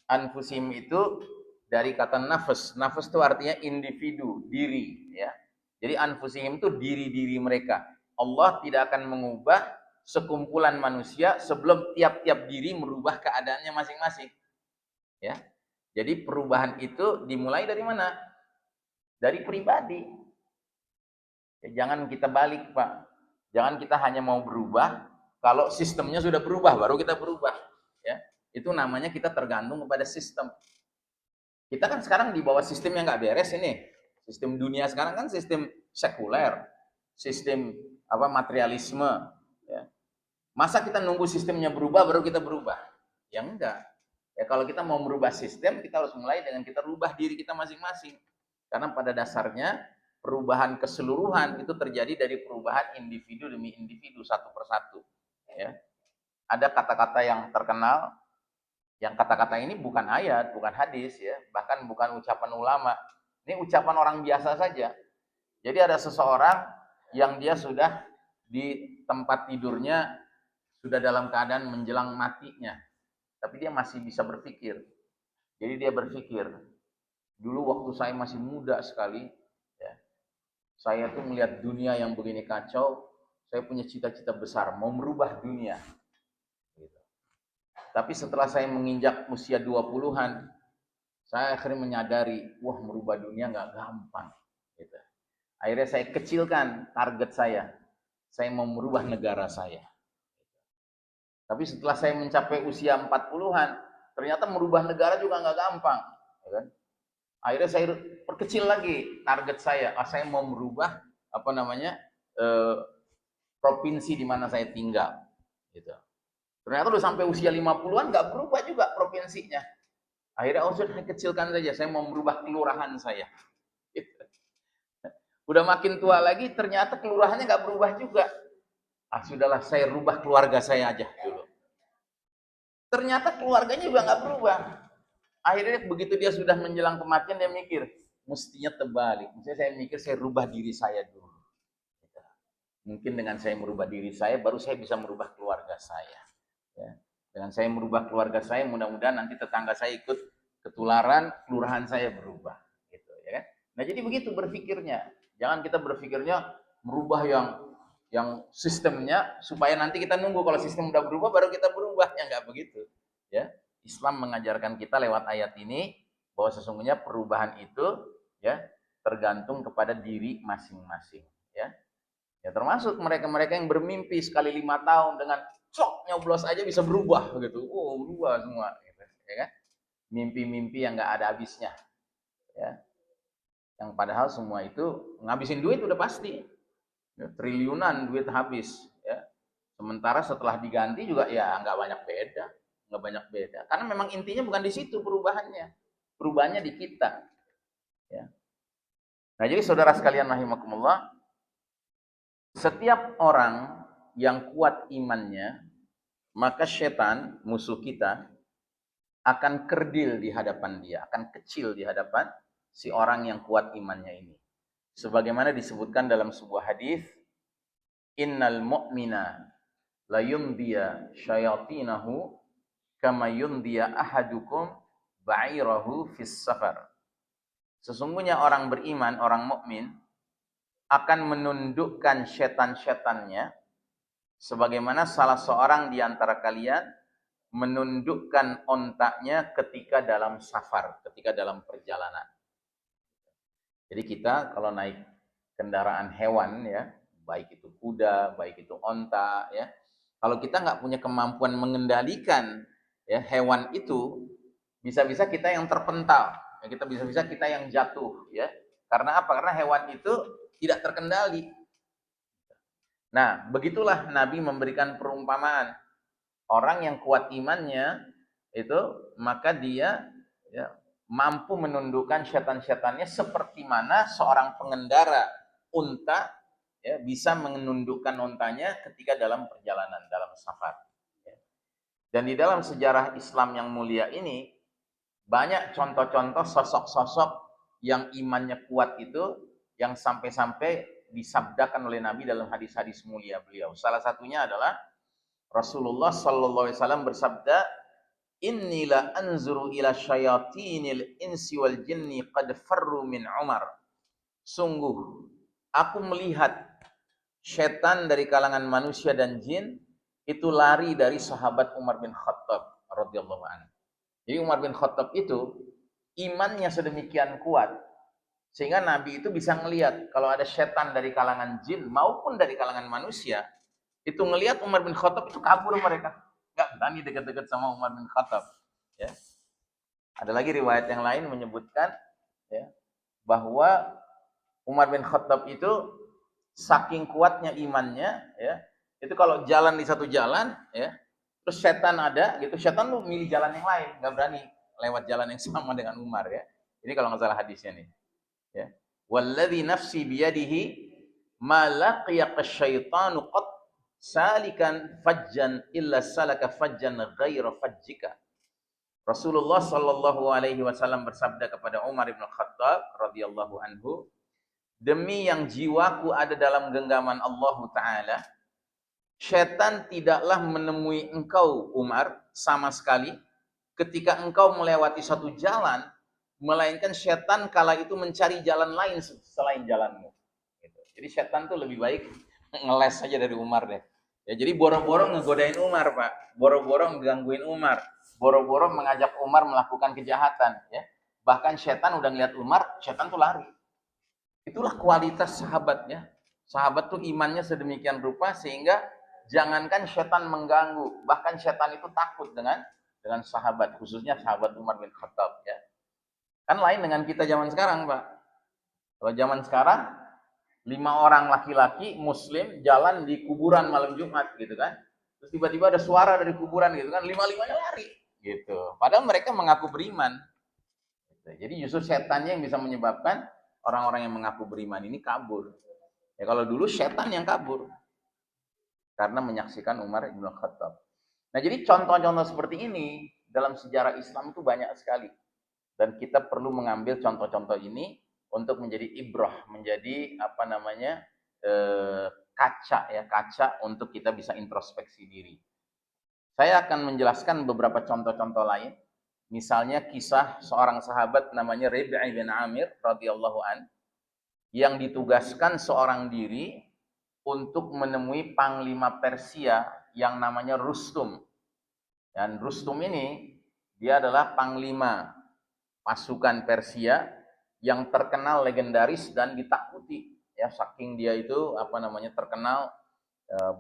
Speaker 1: Anfusihim itu dari kata nafas. Nafas itu artinya individu, diri. Ya, jadi anfusihim itu diri-diri mereka. Allah tidak akan mengubah sekumpulan manusia sebelum tiap-tiap diri merubah keadaannya masing-masing. Ya, jadi perubahan itu dimulai dari mana? Dari pribadi. Jangan kita balik, Pak. Jangan kita hanya mau berubah kalau sistemnya sudah berubah baru kita berubah, ya. Itu namanya kita tergantung kepada sistem. Kita kan sekarang di bawah sistem yang nggak beres ini. Sistem dunia sekarang kan sistem sekuler, sistem materialisme, ya. Masa kita nunggu sistemnya berubah baru kita berubah? Ya enggak. Ya kalau kita mau merubah sistem, kita harus mulai dengan kita rubah diri kita masing-masing. Karena pada dasarnya perubahan keseluruhan itu terjadi dari perubahan individu demi individu satu persatu. Ya. Ada kata-kata yang terkenal, yang kata-kata ini bukan ayat, bukan hadis, ya, bahkan bukan ucapan ulama. Ini ucapan orang biasa saja. Jadi ada seseorang yang dia sudah di tempat tidurnya sudah dalam keadaan menjelang matinya, tapi dia masih bisa berpikir. Jadi dia berpikir, dulu waktu saya masih muda sekali, ya, saya tuh melihat dunia yang begini kacau, saya punya cita-cita besar, mau merubah dunia. Gitu. Tapi setelah saya menginjak usia 20-an, saya akhirnya menyadari, wah merubah dunia nggak gampang. Gitu. Akhirnya saya kecilkan target saya mau merubah negara saya. Tapi setelah saya mencapai usia 40-an, ternyata merubah negara juga nggak gampang. Ya kan? Akhirnya saya perkecil lagi target saya mau merubah provinsi di mana saya tinggal. Gitu. Ternyata udah sampai usia 50-an nggak berubah juga provinsinya. Akhirnya sudah kecilkan saja, saya mau merubah kelurahan saya. Gitu. Udah makin tua lagi, ternyata kelurahannya nggak berubah juga. Sudahlah, saya rubah keluarga saya aja dulu. Ternyata keluarganya juga nggak berubah. Akhirnya begitu dia sudah menjelang kematian, dia mikir, mestinya terbalik. Mestinya saya mikir, saya rubah diri saya dulu. Mungkin dengan saya merubah diri saya, baru saya bisa merubah keluarga saya. Ya. Dengan saya merubah keluarga saya, mudah-mudahan nanti tetangga saya ikut ketularan, kelurahan saya berubah. Gitu, ya kan? Nah jadi begitu berpikirnya. Jangan kita berpikirnya merubah yang sistemnya, supaya nanti kita nunggu kalau sistem udah berubah baru kita berubah. Ya nggak begitu. Ya. Islam mengajarkan kita lewat ayat ini bahwa sesungguhnya perubahan itu, ya, tergantung kepada diri masing-masing, ya. Ya termasuk mereka-mereka yang bermimpi sekali 5 tahun dengan cok nyoblos aja bisa berubah gitu. Oh, berubah semua gitu, ya kan? Mimpi-mimpi yang nggak ada habisnya, ya. Yang padahal semua itu ngabisin duit udah pasti. Ya, triliunan duit habis, ya. Sementara setelah diganti juga ya nggak banyak beda. Nggak banyak beda, karena memang intinya bukan di situ perubahannya di kita, ya. Nah jadi saudara sekalian rahimakumullah, Setiap orang yang kuat imannya, maka setan, musuh kita, akan kerdil di hadapan dia, akan kecil di hadapan si orang yang kuat imannya ini. Sebagaimana disebutkan dalam sebuah hadis, innal mu'mina la yumdiya syayatinahu kama yumdiya ahadukum ba'irahu fis safar. Sesungguhnya orang beriman, orang mukmin akan menundukkan setan-setannya sebagaimana salah seorang di antara kalian menundukkan ontaknya ketika dalam safar, ketika dalam perjalanan. Jadi kita kalau naik kendaraan hewan ya, baik itu kuda, baik itu onta ya, kalau kita nggak punya kemampuan mengendalikan ya hewan itu, bisa-bisa kita yang terpental, ya, kita bisa-bisa kita yang jatuh ya. Karena apa? Karena hewan itu tidak terkendali. Nah, begitulah Nabi memberikan perumpamaan. Orang yang kuat imannya itu, maka dia ya, mampu menundukkan setan-setannya seperti mana seorang pengendara unta ya, bisa menundukkan untanya ketika dalam perjalanan, dalam safar. Ya. Dan di dalam sejarah Islam yang mulia ini, banyak contoh-contoh sosok-sosok yang imannya kuat itu, yang sampai-sampai disabdakan oleh Nabi dalam hadis-hadis mulia beliau. Salah satunya adalah Rasulullah sallallahu alaihi wasallam bersabda, "Inni la anzuru ila syayatinil insi wal jinni qad farru min Umar." Sungguh aku melihat setan dari kalangan manusia dan jin itu lari dari sahabat Umar bin Khattab radhiyallahu anhu. Jadi Umar bin Khattab itu imannya sedemikian kuat sehingga Nabi itu bisa melihat kalau ada setan dari kalangan jin maupun dari kalangan manusia, itu ngelihat Umar bin Khattab itu kabur mereka. Nggak berani dekat-dekat sama Umar bin Khattab. Ya. Ada lagi riwayat yang lain menyebutkan ya, bahwa Umar bin Khattab itu saking kuatnya imannya, ya, itu kalau jalan di satu jalan, ya, terus setan ada, gitu, setan lu milih jalan yang lain, nggak berani lewat jalan yang sama dengan Umar ya. Ini kalau nggak salah hadisnya nih. Ya. Walladzi nafsi biyadihi ma laqiyaka syaitanu qat salikan fajjan illa salaka fajjan ghaira fajjika. Rasulullah sallallahu alaihi wasallam bersabda kepada Umar bin Khattab radhiyallahu anhu, demi yang jiwaku ada dalam genggaman Allah taala, syaitan tidaklah menemui engkau Umar sama sekali ketika engkau melewati satu jalan, melainkan syaitan kala itu mencari jalan lain selain jalanmu. Gitu. Jadi syaitan tuh lebih baik ngeles saja dari Umar deh. Ya, jadi boro-boro ngegodain Umar, Pak. Boro-boro ngegangguin Umar. Boro-boro mengajak Umar melakukan kejahatan. Ya. Bahkan syaitan udah ngeliat Umar, syaitan tuh lari. Itulah kualitas sahabatnya. Sahabat tuh imannya sedemikian rupa sehingga jangankan syaitan mengganggu, bahkan syaitan itu takut dengan sahabat, khususnya sahabat Umar bin Khattab. Ya. Kan lain dengan kita zaman sekarang, Pak. Kalau zaman sekarang 5 orang laki-laki muslim jalan di kuburan malam Jumat gitu kan. Terus tiba-tiba ada suara dari kuburan gitu kan, 5-limanya lari gitu. Padahal mereka mengaku beriman. Jadi justru setannya yang bisa menyebabkan orang-orang yang mengaku beriman ini kabur. Ya kalau dulu setan yang kabur karena menyaksikan Umar bin Khattab. Nah, jadi contoh-contoh seperti ini dalam sejarah Islam itu banyak sekali. Dan kita perlu mengambil contoh-contoh ini untuk menjadi ibrah, menjadi kaca untuk kita bisa introspeksi diri. Saya akan menjelaskan beberapa contoh-contoh lain. Misalnya kisah seorang sahabat namanya Rabi' bin Amir radhiyallahu an yang ditugaskan seorang diri untuk menemui panglima Persia yang namanya Rustum. Dan Rustum ini dia adalah panglima pasukan Persia yang terkenal legendaris dan ditakuti ya, saking dia itu terkenal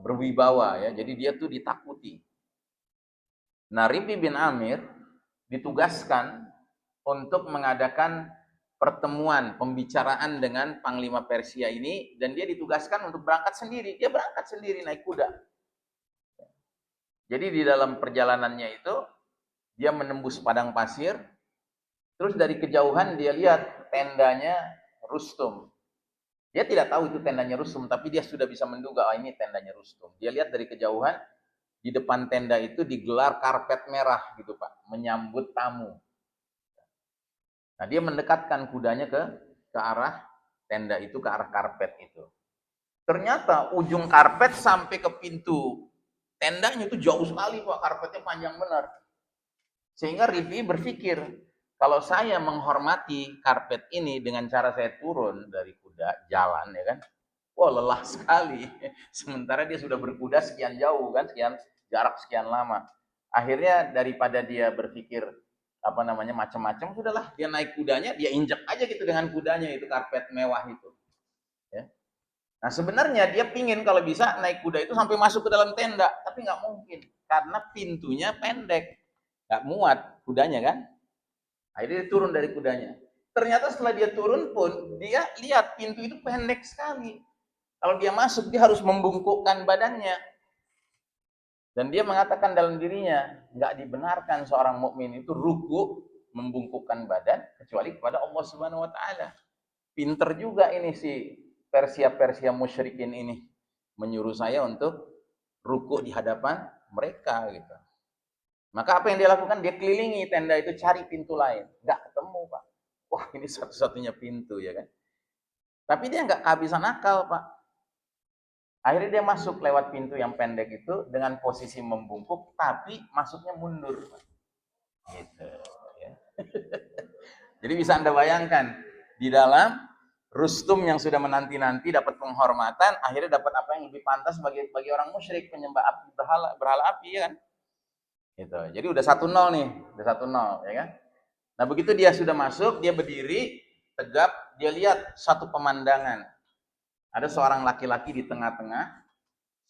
Speaker 1: berwibawa ya, jadi dia tuh ditakuti. Nah, Rabi' bin Amir ditugaskan untuk mengadakan pertemuan, pembicaraan dengan panglima Persia ini, dan dia ditugaskan untuk berangkat sendiri. Dia berangkat sendiri naik kuda. Jadi di dalam perjalanannya itu dia menembus padang pasir. Terus dari kejauhan dia lihat tendanya Rustum. Dia tidak tahu itu tendanya Rustum, tapi dia sudah bisa menduga, oh ini tendanya Rustum. Dia lihat dari kejauhan, di depan tenda itu digelar karpet merah gitu Pak, menyambut tamu. Nah dia mendekatkan kudanya ke arah tenda itu, ke arah karpet itu. Ternyata ujung karpet sampai ke pintu tendanya itu jauh sekali Pak, karpetnya panjang benar. Sehingga Rif'i berpikir, kalau saya menghormati karpet ini dengan cara saya turun dari kuda, jalan ya kan, wah lelah sekali. Sementara dia sudah berkuda sekian jauh kan, jarak sekian lama. Akhirnya daripada dia berpikir macam-macam, sudahlah dia naik kudanya, dia injak aja gitu dengan kudanya itu karpet mewah itu. Ya. Nah sebenarnya dia pingin kalau bisa naik kuda itu sampai masuk ke dalam tenda, tapi nggak mungkin karena pintunya pendek, nggak muat kudanya kan. Akhirnya dia turun dari kudanya. Ternyata setelah dia turun pun dia lihat pintu itu pendek sekali. Kalau dia masuk dia harus membungkukkan badannya. Dan dia mengatakan dalam dirinya, nggak dibenarkan seorang mukmin itu ruku membungkukkan badan kecuali kepada Allah Subhanahu wa taala. Pinter juga ini si Persia musyrikin ini menyuruh saya untuk ruku di hadapan mereka gitu. Maka apa yang dia lakukan? Dia kelilingi tenda itu cari pintu lain. Nggak ketemu Pak. Wah ini satu-satunya pintu ya kan. Tapi dia nggak kehabisan akal Pak. Akhirnya dia masuk lewat pintu yang pendek itu dengan posisi membungkuk, tapi masuknya mundur. Gitu, ya. Jadi bisa Anda bayangkan, di dalam Rustum yang sudah menanti-nanti dapat penghormatan, akhirnya dapat apa yang lebih pantas bagi orang musyrik, penyembah api, berhala api, ya kan? Gitu. Jadi udah 1-0 nih, udah 1-0, ya kan? Nah begitu dia sudah masuk, dia berdiri, tegap, dia lihat satu pemandangan. Ada seorang laki-laki di tengah-tengah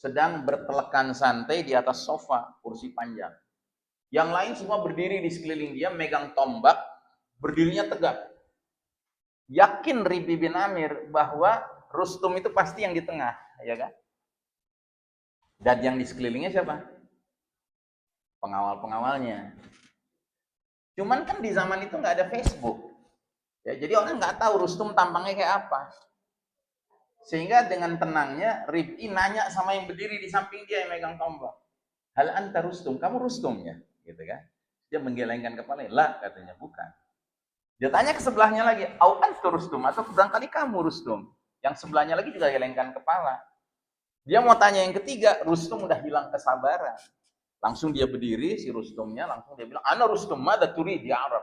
Speaker 1: sedang bertelekan santai di atas sofa, kursi panjang. Yang lain semua berdiri di sekeliling dia, megang tombak, berdirinya tegak. Yakin Rib'i bin Amir bahwa Rustum itu pasti yang di tengah, ya kan? Dan yang di sekelilingnya siapa? Pengawal-pengawalnya. Cuman kan di zaman itu nggak ada Facebook. Ya, jadi orang nggak tahu Rustum tampangnya kayak apa. Sehingga dengan tenangnya Rib'i nanya sama yang berdiri di samping dia yang megang tombak. Hal anta Rustum, kamu Rustumnya, gitu kan? Dia menggelengkan kepala, lah katanya bukan. Dia tanya ke sebelahnya lagi, au anta Rustum, atau barangkali kamu Rustum. Yang sebelahnya lagi juga gelengkan kepala. Dia mau tanya yang ketiga, Rustum udah hilang kesabaran. Langsung dia berdiri, si Rustumnya, langsung dia bilang, ana Rustum, mada turid ya Arab.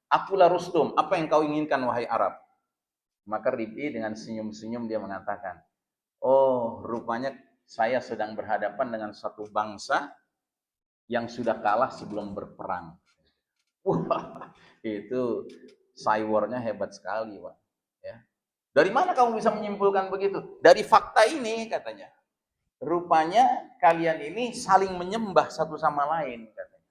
Speaker 1: Akulah Rustum, apa yang kau inginkan wahai Arab? Maka Rib'i dengan senyum-senyum dia mengatakan, oh rupanya saya sedang berhadapan dengan satu bangsa yang sudah kalah sebelum berperang. Wah, itu cywarnya hebat sekali, Pak. Ya. Dari mana kamu bisa menyimpulkan begitu? Dari fakta ini katanya. Rupanya kalian ini saling menyembah satu sama lain katanya.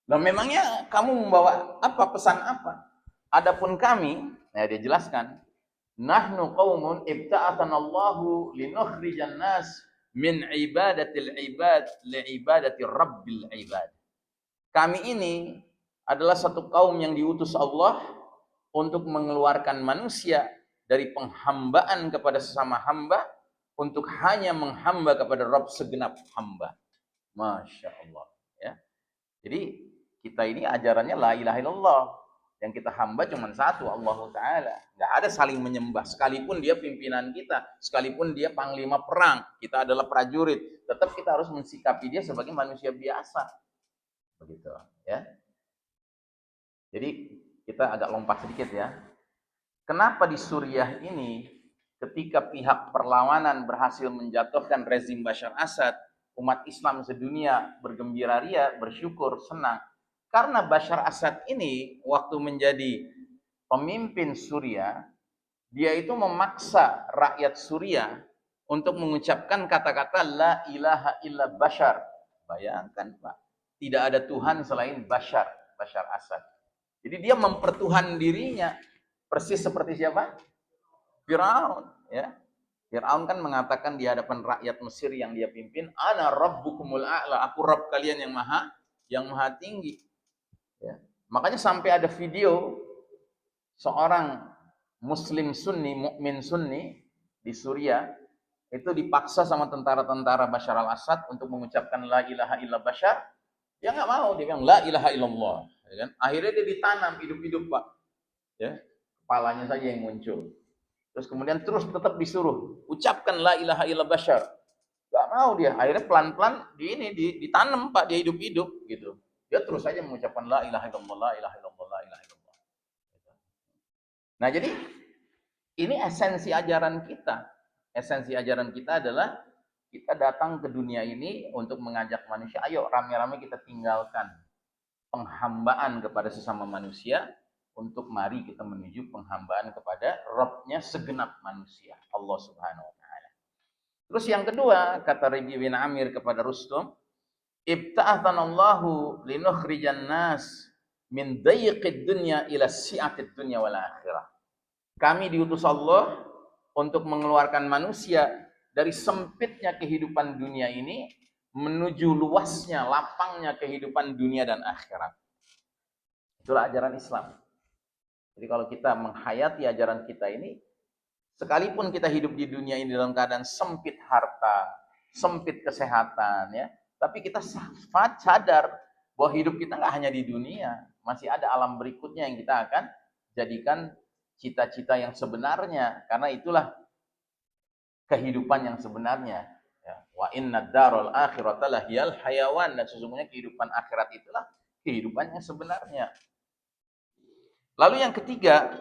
Speaker 1: Nah, memangnya kamu membawa apa, pesan apa? Adapun kami, nah dia jelaskan, nahnu qaumun ibta'athanallahu linukhrijan nas min ibadatil ibad li ibadati rabbil ibad. Kami ini adalah satu kaum yang diutus Allah untuk mengeluarkan manusia dari penghambaan kepada sesama hamba untuk hanya menghamba kepada Rabb segenap hamba. Masya Allah. Ya. Jadi kita ini ajarannya la ilaha illallah. Yang kita hamba cuma satu, Allah Ta'ala. Nggak ada saling menyembah. Sekalipun dia pimpinan kita, sekalipun dia panglima perang, kita adalah prajurit, tetap kita harus mensikapi dia sebagai manusia biasa. Begitu, ya. Jadi kita agak lompat sedikit ya. Kenapa di Suriah ini ketika pihak perlawanan berhasil menjatuhkan rezim Bashar Assad, umat Islam sedunia bergembira ria, bersyukur, senang. Karena Bashar Assad ini waktu menjadi pemimpin Suriah, dia itu memaksa rakyat Suriah untuk mengucapkan kata-kata la ilaha illa Bashar. Bayangkan Pak, tidak ada Tuhan selain Bashar Assad. Jadi dia mempertuhan dirinya, persis seperti siapa? Firaun, ya. Firaun kan mengatakan di hadapan rakyat Mesir yang dia pimpin, ana rabbukumul a'la, aku Rabb kalian yang maha tinggi. Ya. Makanya sampai ada video seorang Muslim Sunni, mukmin Sunni di Suriah itu dipaksa sama tentara-tentara Bashar al-Assad untuk mengucapkan la ilaha illa Bashar. Dia nggak mau, dia bilang la ilaha illallah. Ya kan? Akhirnya dia ditanam hidup-hidup, Pak. Ya, kepalanya saja yang muncul. Terus kemudian terus tetap disuruh ucapkan la ilaha illa Bashar. Gak mau dia. Akhirnya pelan-pelan ditanam, Pak, dia hidup-hidup gitu. Dia terus saja mengucapkan la ilaha illallah, la ilaha illallah, la ilaha illallah. Nah, jadi ini esensi ajaran kita. Esensi ajaran kita adalah kita datang ke dunia ini untuk mengajak manusia, ayo rame-rame kita tinggalkan penghambaan kepada sesama manusia, untuk mari kita menuju penghambaan kepada Rabb-nya segenap manusia, Allah Subhanahu wa taala. Terus yang kedua, kata Rabi bin Amir kepada Rustum, ibta'athanallahu linukhrijan nas min dayiqid dunya ila si'atid dunya wal akhirah. Kami diutus Allah untuk mengeluarkan manusia dari sempitnya kehidupan dunia ini menuju luasnya, lapangnya kehidupan dunia dan akhirat. Itulah ajaran Islam. Jadi kalau kita menghayati ajaran kita ini, sekalipun kita hidup di dunia ini dalam keadaan sempit harta, sempit kesehatan, ya, tapi kita sadar bahwa hidup kita nggak hanya di dunia, masih ada alam berikutnya yang kita akan jadikan cita-cita yang sebenarnya, karena itulah kehidupan yang sebenarnya. Ya. Wa inna darul akhirata lahiyal hayawan, dan sesungguhnya kehidupan akhirat itulah kehidupan yang sebenarnya. Lalu yang ketiga,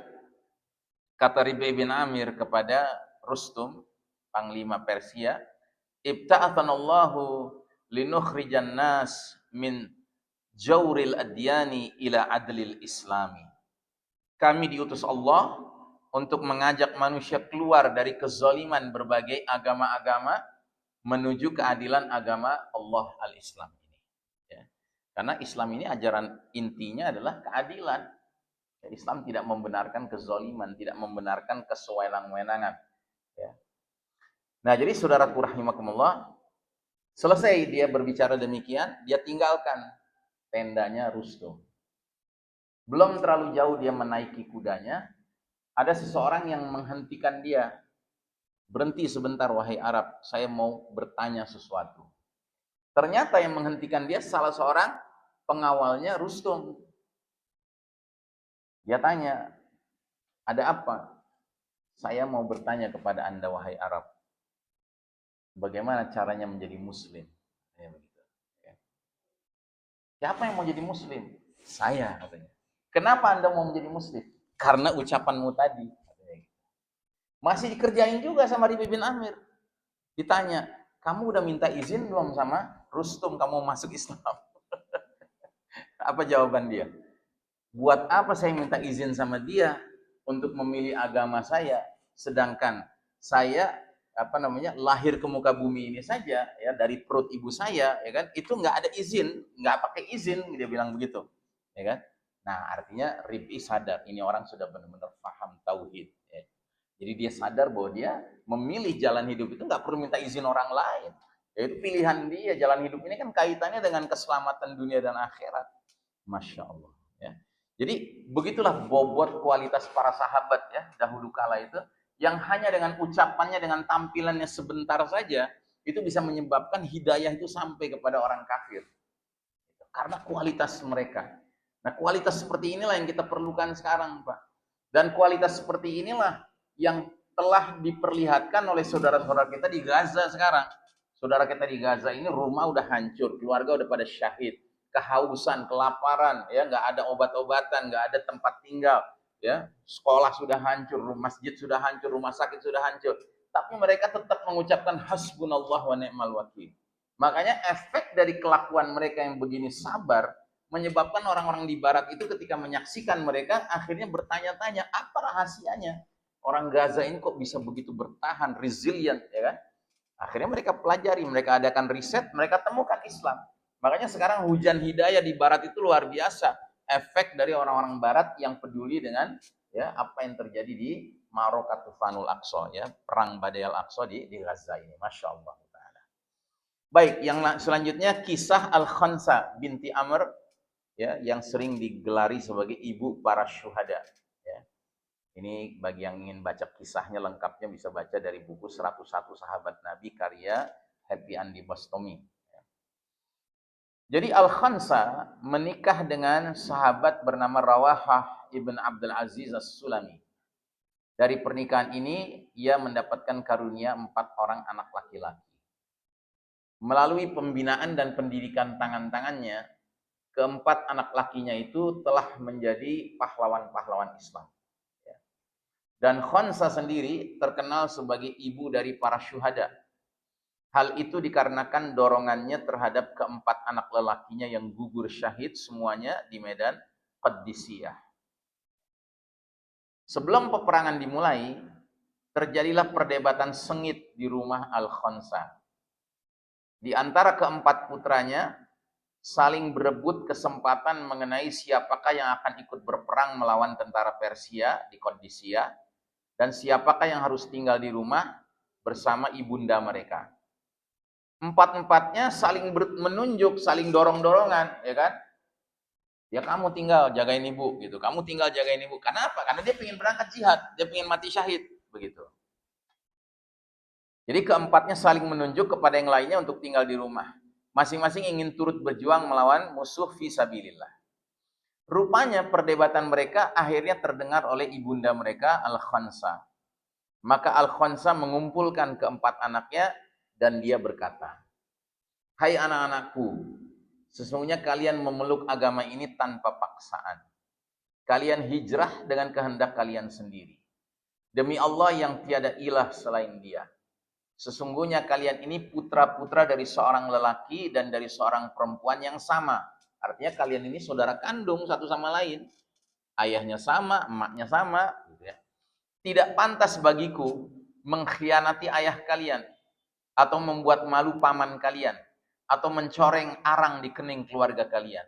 Speaker 1: kata Rib'i bin Amir kepada Rustum, panglima Persia, ibta'athanallahu linukhrijan nas min jawril adyani ila adlil islami. Kami diutus Allah untuk mengajak manusia keluar dari kezaliman berbagai agama-agama menuju keadilan agama Allah al-Islam ini. Ya. Karena Islam ini ajaran intinya adalah keadilan. Islam tidak membenarkan kezaliman, tidak membenarkan kesewenang-wenangan. Ya. Nah, jadi saudaraku rahimakumullah, selesai dia berbicara demikian, dia tinggalkan tendanya Rustum. Belum terlalu jauh dia menaiki kudanya, ada seseorang yang menghentikan dia. Berhenti sebentar, wahai Arab, saya mau bertanya sesuatu. Ternyata yang menghentikan dia salah seorang pengawalnya Rustum. Dia tanya, ada apa? Saya mau bertanya kepada Anda, wahai Arab. Bagaimana caranya menjadi muslim? Siapa yang mau jadi muslim? Saya, katanya. Kenapa Anda mau menjadi muslim? Karena ucapanmu tadi. Masih dikerjain juga sama Rib'i bin Amir. Ditanya, kamu udah minta izin belum sama Rustum kamu masuk Islam? Apa jawaban dia? Buat apa saya minta izin sama dia untuk memilih agama saya, sedangkan saya lahir ke muka bumi ini saja, ya, dari perut ibu saya, ya kan, itu nggak ada izin, nggak pakai izin, dia bilang begitu, ya kan. Nah, artinya Rib'i sadar ini orang sudah benar-benar paham tauhid, ya. Jadi dia sadar bahwa dia memilih jalan hidup itu nggak perlu minta izin orang lain, yaitu pilihan dia. Jalan hidup ini kan kaitannya dengan keselamatan dunia dan akhirat. Masya Allah, ya. Jadi begitulah bobot kualitas para sahabat, ya, dahulu kala itu, yang hanya dengan ucapannya, dengan tampilannya sebentar saja, itu bisa menyebabkan hidayah itu sampai kepada orang kafir. Karena kualitas mereka. Nah, kualitas seperti inilah yang kita perlukan sekarang, Pak. Dan kualitas seperti inilah yang telah diperlihatkan oleh saudara-saudara kita di Gaza sekarang. Saudara kita di Gaza ini rumah udah hancur, keluarga udah pada syahid, kehausan, kelaparan, ya, nggak ada obat-obatan, nggak ada tempat tinggal, ya, sekolah sudah hancur, masjid sudah hancur, rumah sakit sudah hancur, tapi mereka tetap mengucapkan hasbunallah wa ni'mal wakil. Makanya efek dari kelakuan mereka yang begini sabar menyebabkan orang-orang di barat itu ketika menyaksikan mereka akhirnya bertanya-tanya, apa rahasianya orang Gaza ini kok bisa begitu bertahan, resilient, ya kan? Akhirnya mereka pelajari, mereka adakan riset, mereka temukan Islam. Makanya sekarang hujan hidayah di barat itu luar biasa. Efek dari orang-orang barat yang peduli dengan, ya, apa yang terjadi di Marokatufanul Aqsa, ya, perang Badai al-Aqsa di Gaza ini. Masya Allah. Baik, yang selanjutnya kisah Al-Khansa binti Amr, ya, yang sering digelari sebagai ibu para syuhada. Ya. Ini bagi yang ingin baca kisahnya lengkapnya bisa baca dari buku 101 Sahabat Nabi karya Happy Andi Bastomi. Jadi Al-Khansa menikah dengan sahabat bernama Rawahah ibn Abdul Aziz As-Sulami. Dari pernikahan ini, ia mendapatkan karunia 4 orang anak laki-laki. Melalui pembinaan dan pendidikan tangan-tangannya, keempat anak lakinya itu telah menjadi pahlawan-pahlawan Islam. Dan Khansa sendiri terkenal sebagai ibu dari para syuhada. Hal itu dikarenakan dorongannya terhadap keempat anak lelakinya yang gugur syahid semuanya di medan Qaddisiyah. Sebelum peperangan dimulai, terjadilah perdebatan sengit di rumah Al-Khansa. Di antara keempat putranya, saling berebut kesempatan mengenai siapakah yang akan ikut berperang melawan tentara Persia di Qaddisiyah, dan siapakah yang harus tinggal di rumah bersama ibunda mereka. Empat-empatnya saling menunjuk, saling dorong-dorongan, ya kan? Ya kamu tinggal jagain ibu gitu. Kamu tinggal jagain ibu. Kenapa? Karena dia pengen berangkat jihad, dia pengen mati syahid, begitu. Jadi keempatnya saling menunjuk kepada yang lainnya untuk tinggal di rumah. Masing-masing ingin turut berjuang melawan musuh fisabilillah. Rupanya perdebatan mereka akhirnya terdengar oleh ibunda mereka Al-Khansa. Maka Al-Khansa mengumpulkan keempat anaknya dan dia berkata, "Hai anak-anakku, sesungguhnya kalian memeluk agama ini tanpa paksaan. Kalian hijrah dengan kehendak kalian sendiri. Demi Allah yang tiada ilah selain Dia. Sesungguhnya kalian ini putra-putra dari seorang lelaki dan dari seorang perempuan yang sama." Artinya kalian ini saudara kandung satu sama lain. Ayahnya sama, emaknya sama. Gitu ya. Tidak pantas bagiku mengkhianati ayah kalian, atau membuat malu paman kalian, atau mencoreng arang di kening keluarga kalian.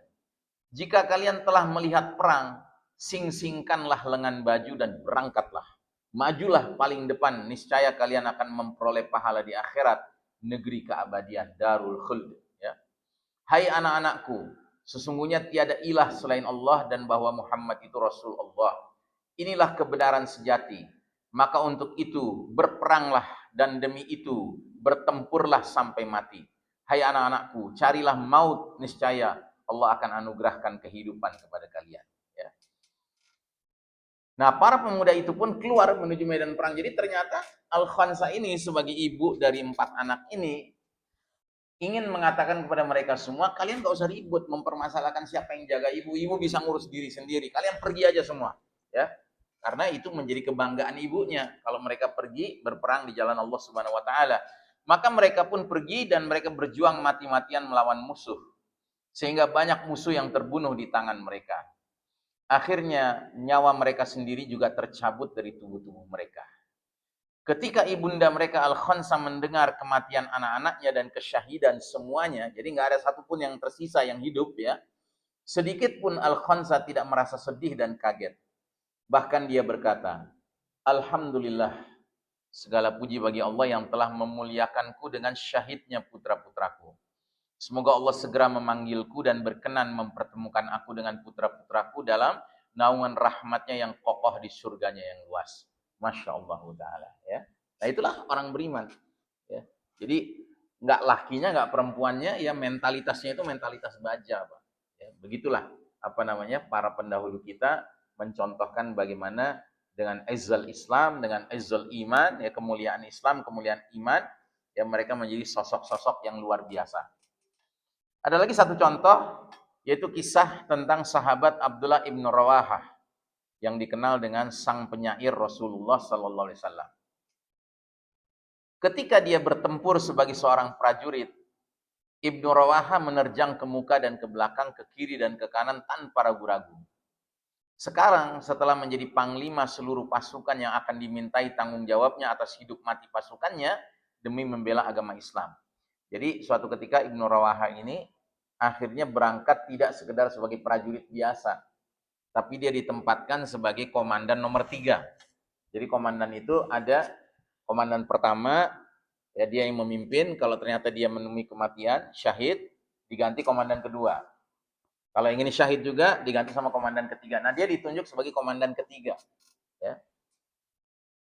Speaker 1: Jika kalian telah melihat perang, sing-singkanlah lengan baju dan berangkatlah. Majulah paling depan, niscaya kalian akan memperoleh pahala di akhirat, negeri keabadian, Darul Khuld. Ya. Hai anak-anakku, sesungguhnya tiada ilah selain Allah dan bahwa Muhammad itu Rasul Allah. Inilah kebenaran sejati. Maka untuk itu berperanglah dan demi itu bertempurlah sampai mati. Hai anak-anakku, carilah maut, niscaya Allah akan anugerahkan kehidupan kepada kalian. Ya. Nah, para pemuda itu pun keluar menuju medan perang. Jadi ternyata Al-Khansa ini sebagai ibu dari 4 anak ini ingin mengatakan kepada mereka semua, kalian gak usah ribut mempermasalahkan siapa yang jaga ibu. Ibu bisa ngurus diri sendiri. Kalian pergi aja semua, ya. Karena itu menjadi kebanggaan ibunya kalau mereka pergi berperang di jalan Allah Subhanahu wa taala. Maka mereka pun pergi dan mereka berjuang mati-matian melawan musuh. Sehingga banyak musuh yang terbunuh di tangan mereka. Akhirnya nyawa mereka sendiri juga tercabut dari tubuh-tubuh mereka. Ketika ibunda mereka Al-Khansa mendengar kematian anak-anaknya dan kesyahidan semuanya, jadi nggak ada satupun yang tersisa yang hidup ya, sedikit pun Al-Khansa tidak merasa sedih dan kaget. Bahkan dia berkata, Alhamdulillah, segala puji bagi Allah yang telah memuliakanku dengan syahidnya putra-putraku. Semoga Allah segera memanggilku dan berkenan mempertemukan aku dengan putra-putraku dalam naungan rahmatnya yang kokoh di surganya yang luas. Masya Allah ta'ala. Ya. Nah itulah orang beriman. Ya. Jadi nggak lakinya, nggak perempuannya, ya mentalitasnya itu mentalitas baja, Pak. Ya, begitulah para pendahulu kita mencontohkan bagaimana dengan izzal Islam, dengan izzal iman, ya kemuliaan Islam, kemuliaan iman, ya mereka menjadi sosok-sosok yang luar biasa. Ada lagi satu contoh, yaitu kisah tentang sahabat Abdullah ibn Rawahah yang dikenal dengan sang penyair Rasulullah sallallahu alaihi wasallam. Ketika dia bertempur sebagai seorang prajurit, Ibnu Rawahah menerjang ke muka dan ke belakang, ke kiri dan ke kanan tanpa ragu-ragu. Sekarang setelah menjadi panglima seluruh pasukan yang akan dimintai tanggung jawabnya atas hidup mati pasukannya demi membela agama Islam. Jadi suatu ketika Ibnu Rawahah ini akhirnya berangkat tidak sekedar sebagai prajurit biasa, tapi dia ditempatkan sebagai komandan nomor 3. Jadi komandan itu ada komandan pertama, ya dia yang memimpin. Kalau ternyata dia menemui kematian, syahid, diganti komandan kedua. Kalau yang ini syahid juga, diganti sama komandan ketiga. Nah dia ditunjuk sebagai komandan ketiga. Ya.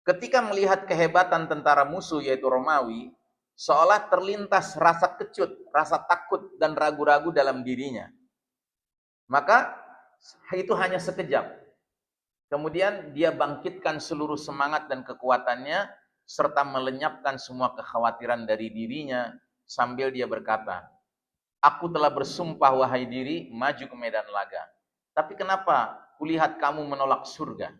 Speaker 1: Ketika melihat kehebatan tentara musuh yaitu Romawi, seolah terlintas rasa kecut, rasa takut dan ragu-ragu dalam dirinya. Maka itu hanya sekejap. Kemudian dia bangkitkan seluruh semangat dan kekuatannya serta melenyapkan semua kekhawatiran dari dirinya sambil dia berkata, "Aku telah bersumpah wahai diri maju ke medan laga. Tapi kenapa kulihat kamu menolak surga?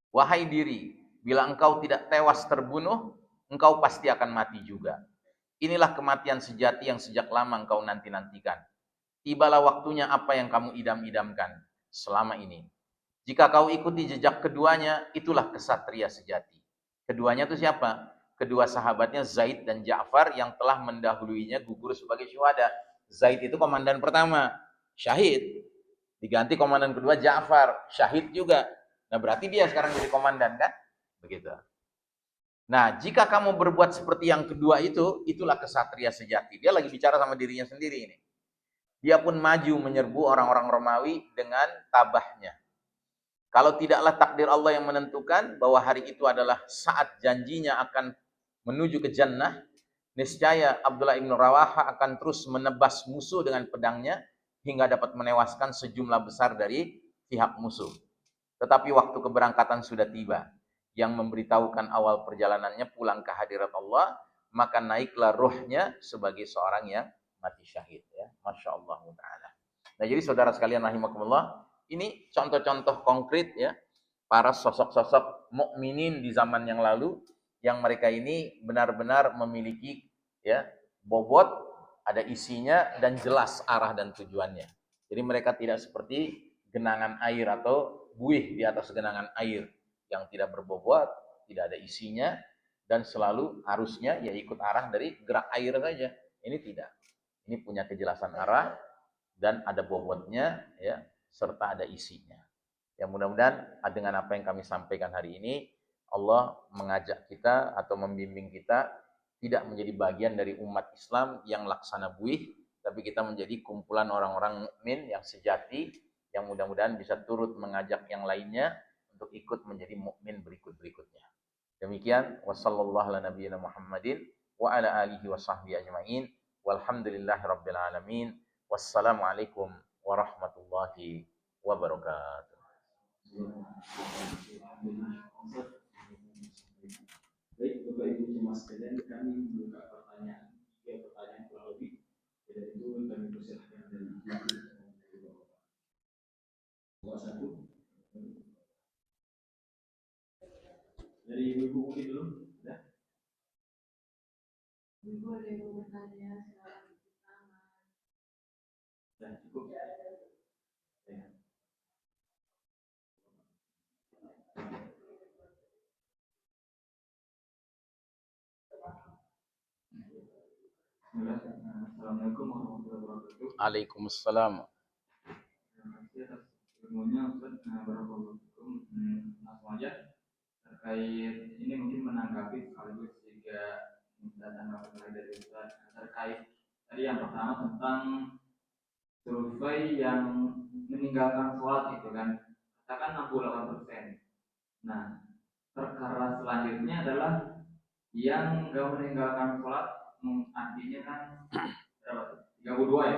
Speaker 1: Wahai diri, bila engkau tidak tewas terbunuh, engkau pasti akan mati juga. Inilah kematian sejati yang sejak lama engkau nanti-nantikan. Tibalah waktunya apa yang kamu idam-idamkan selama ini. Jika kau ikuti jejak keduanya, itulah kesatria sejati." Keduanya itu siapa? Kedua sahabatnya Zaid dan Ja'far yang telah mendahuluinya gugur sebagai syuhada. Zaid itu komandan pertama, syahid. Diganti komandan kedua Ja'far, syahid juga. Nah berarti dia sekarang jadi komandan kan? Begitu. Nah jika kamu berbuat seperti yang kedua itu, itulah kesatria sejati. Dia lagi bicara sama dirinya sendiri ini. Dia pun maju menyerbu orang-orang Romawi dengan tabahnya. Kalau tidaklah takdir Allah yang menentukan bahwa hari itu adalah saat janjinya akan menuju ke jannah, niscaya Abdullah ibn Rawaha akan terus menebas musuh dengan pedangnya hingga dapat menewaskan sejumlah besar dari pihak musuh. Tetapi waktu keberangkatan sudah tiba. Yang memberitahukan awal perjalanannya pulang ke hadirat Allah, maka naiklah ruhnya sebagai seorang yang mati syahid. Ya. Masya Allah ta'ala. Nah jadi saudara sekalian rahimakumullah, ini contoh-contoh konkret ya para sosok-sosok mukminin di zaman yang lalu yang mereka ini benar-benar memiliki ya bobot, ada isinya dan jelas arah dan tujuannya. Jadi mereka tidak seperti genangan air atau buih di atas genangan air yang tidak berbobot, tidak ada isinya dan selalu harusnya ya ikut arah dari gerak air saja. Ini tidak. Ini punya kejelasan arah dan ada bobotnya ya serta ada isinya. Ya mudah-mudahan dengan apa yang kami sampaikan hari ini Allah mengajak kita atau membimbing kita tidak menjadi bagian dari umat Islam yang laksana buih, tapi kita menjadi kumpulan orang-orang mukmin yang sejati yang mudah-mudahan bisa turut mengajak yang lainnya untuk ikut menjadi mukmin berikut-berikutnya. Demikian wassallallahu ala nabiyyina Muhammadin wa ala alihi wa sahbihi ajmain walhamdulillahi rabbil alamin. Wassalamualaikum warahmatullahi wabarakatuh. Baik, Bapak Ibu jemaah sekalian, kami membuka pertanyaan, 3 pertanyaan kurang lebih. Dan itu kami persilahkan dari Bapak satu. Dari Ibu mungkin dulu, ya. Ibu ada yang mau bertanya sekarang pertama. Dan cukup. Ya. Assalamualaikum warahmatullahi wabarakatuh. Waalaikumsalam. Terima kasih atas ilmunya Ustaz. Langsung aja terkait ini mungkin menanggapi sekaligus juga minta tanggapan dari Ustaz terkait tadi yang pertama tentang survei yang meninggalkan sholat itu kan katakan 68%. Nah perkara selanjutnya adalah yang nggak meninggalkan sholat artinya kan berapa? 32 ya?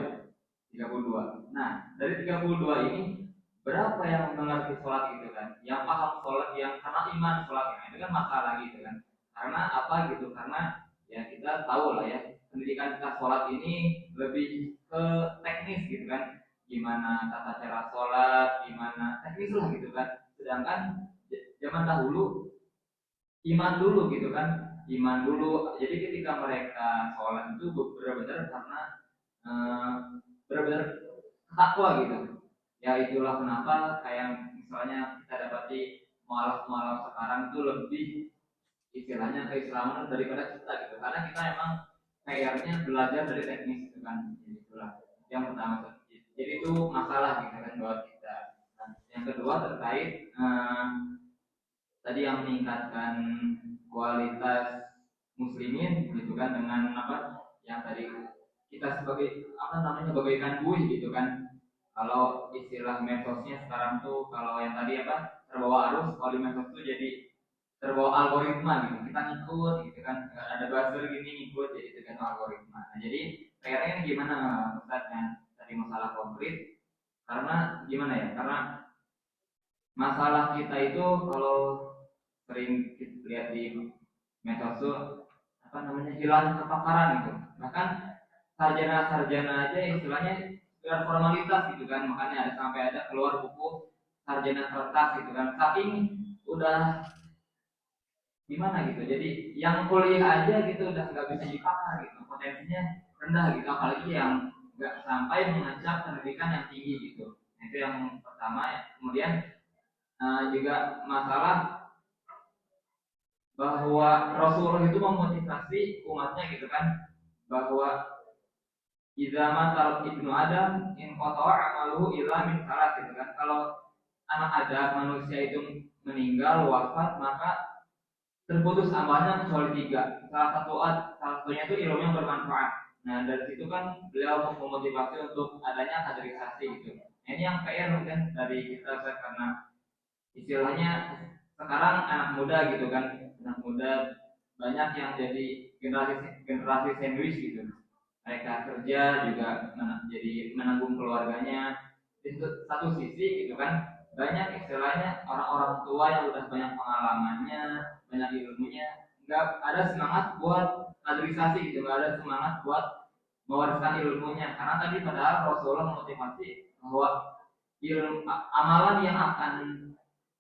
Speaker 1: 32. Nah, dari 32 ini berapa yang mengerti sholat gitu kan? Yang paham sholat, yang karena iman sholat itu kan masalah gitu kan? Karena apa gitu? Karena ya kita tahu lah ya pendidikan kita sholat ini lebih ke teknis gitu kan? Gimana tata cara sholat, gimana teknis lah gitu kan? Sedangkan zaman dahulu iman dulu gitu kan? Iman dulu. Jadi ketika mereka sholat itu benar-benar karena benar-benar takwa gitu. Ya itulah kenapa kayak misalnya kita dapati mualaf-mualaf sekarang itu lebih istilahnya keislaman daripada kita gitu. Karena kita emang kayaknya belajar dari teknis gitu kan. Jadi itulah yang pertama. Jadi itu masalah gitu kan buat kita. Nah, yang kedua terkait tadi yang meningkatkan kualitas muslimin gitu kan dengan apa yang tadi kita sebagai apa namanya bagaikan buih gitu kan. Kalau istilah medsosnya sekarang tuh kalau yang tadi apa terbawa arus, kalau di medsos tuh jadi
Speaker 2: terbawa algoritma gitu, kita ngikut gitu kan, ada buzzer gini ngikut, jadi tergantung algoritma. Nah, jadi PR-nya ini gimana Ustaz yang tadi masalah konkret, karena gimana ya, karena masalah kita itu kalau sering kita lihat di medsos, apa namanya, hilang kepakaran gitu, bahkan sarjana-sarjana aja istilahnya sekedar formalitas gitu kan, makanya ada sampai ada keluar buku sarjana kertas gitu kan, saking udah gimana gitu, jadi yang kuliah aja gitu udah nggak bisa dipakar gitu, potensinya rendah gitu, apalagi yang nggak sampai mengajak pendidikan yang tinggi gitu. Nah, itu yang pertama ya. Kemudian juga masalah bahwa Rasulullah itu memotivasi umatnya gitu kan, bahwa idza matal ibnu adam in qata'a amaluhu illa min salat gitu kan, kalau anak Adam manusia itu meninggal wafat, maka terputus amalnya kecuali tiga. Salah satunya itu ilmu yang bermanfaat. Nah, dari situ kan beliau memotivasi untuk adanya kaderisasi gitu. Nah, ini yang PR mungkin dari kita, karena istilahnya sekarang anak muda gitu kan, anak muda banyak yang jadi generasi generasi sandwich gitu, mereka kerja juga jadi menanggung keluarganya. Di satu sisi gitu kan, banyak istilahnya orang-orang tua yang udah banyak pengalamannya, banyak ilmunya, nggak ada semangat buat kaderisasi gitu, nggak ada semangat buat mewariskan ilmunya, karena tadi padahal Rasulullah memotivasi bahwa ilmu amalan yang akan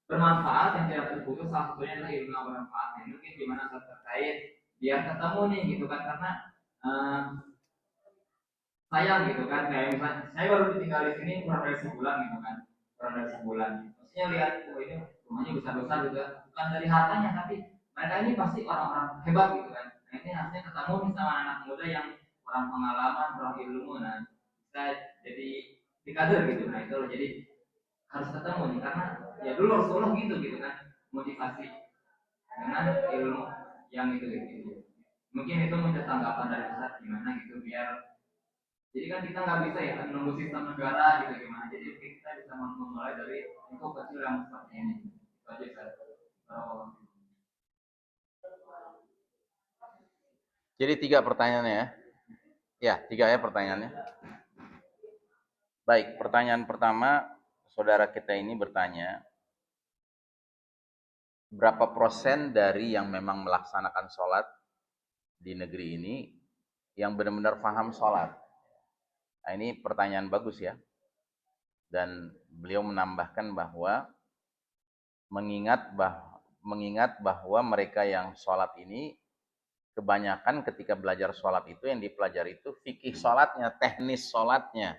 Speaker 2: bermanfaat yang tidak terputus, salah satunya adalah ilmu yang bermanfaat. Ini mungkin gimana terkait biar ketemu nih gitu kan, karena uh, sayang gitu kan, kayak misalnya saya baru tinggal di sini kurang dari sebulan gitu kan, kurang dari sebulan, maksudnya lihat oh ini rumahnya besar besar gitu kan, bukan dari hartanya, tapi mereka ini pasti orang-orang hebat gitu kan. Nah, ini harusnya ketemu nih sama anak muda yang orang pengalaman, orang ilmu, nah bisa jadi di kader gitu. Nah itu loh, jadi harus ketemu nih, karena ya dulu Rasulullah gitu gitu kan, motivasi dengan ilmu yang itu gitu. Mungkin itu menjadi tanggapan dari Ustaz gimana gitu, biar jadi kan kita nggak bisa ya menunggu sistem negara gitu gimana, jadi kita bisa memulai dari info kecil yang seperti ini. Itu aja kan. Oh.
Speaker 1: Jadi 3 pertanyaannya ya. Ya, 3 ya pertanyaannya. Baik, pertanyaan pertama, saudara kita ini bertanya, berapa persen dari yang memang melaksanakan sholat di negeri ini yang benar-benar paham sholat? Nah, ini pertanyaan bagus ya. Dan beliau menambahkan bahwa mengingat bahwa mereka yang sholat ini kebanyakan ketika belajar sholat itu yang dipelajari itu fikih sholatnya, teknis sholatnya,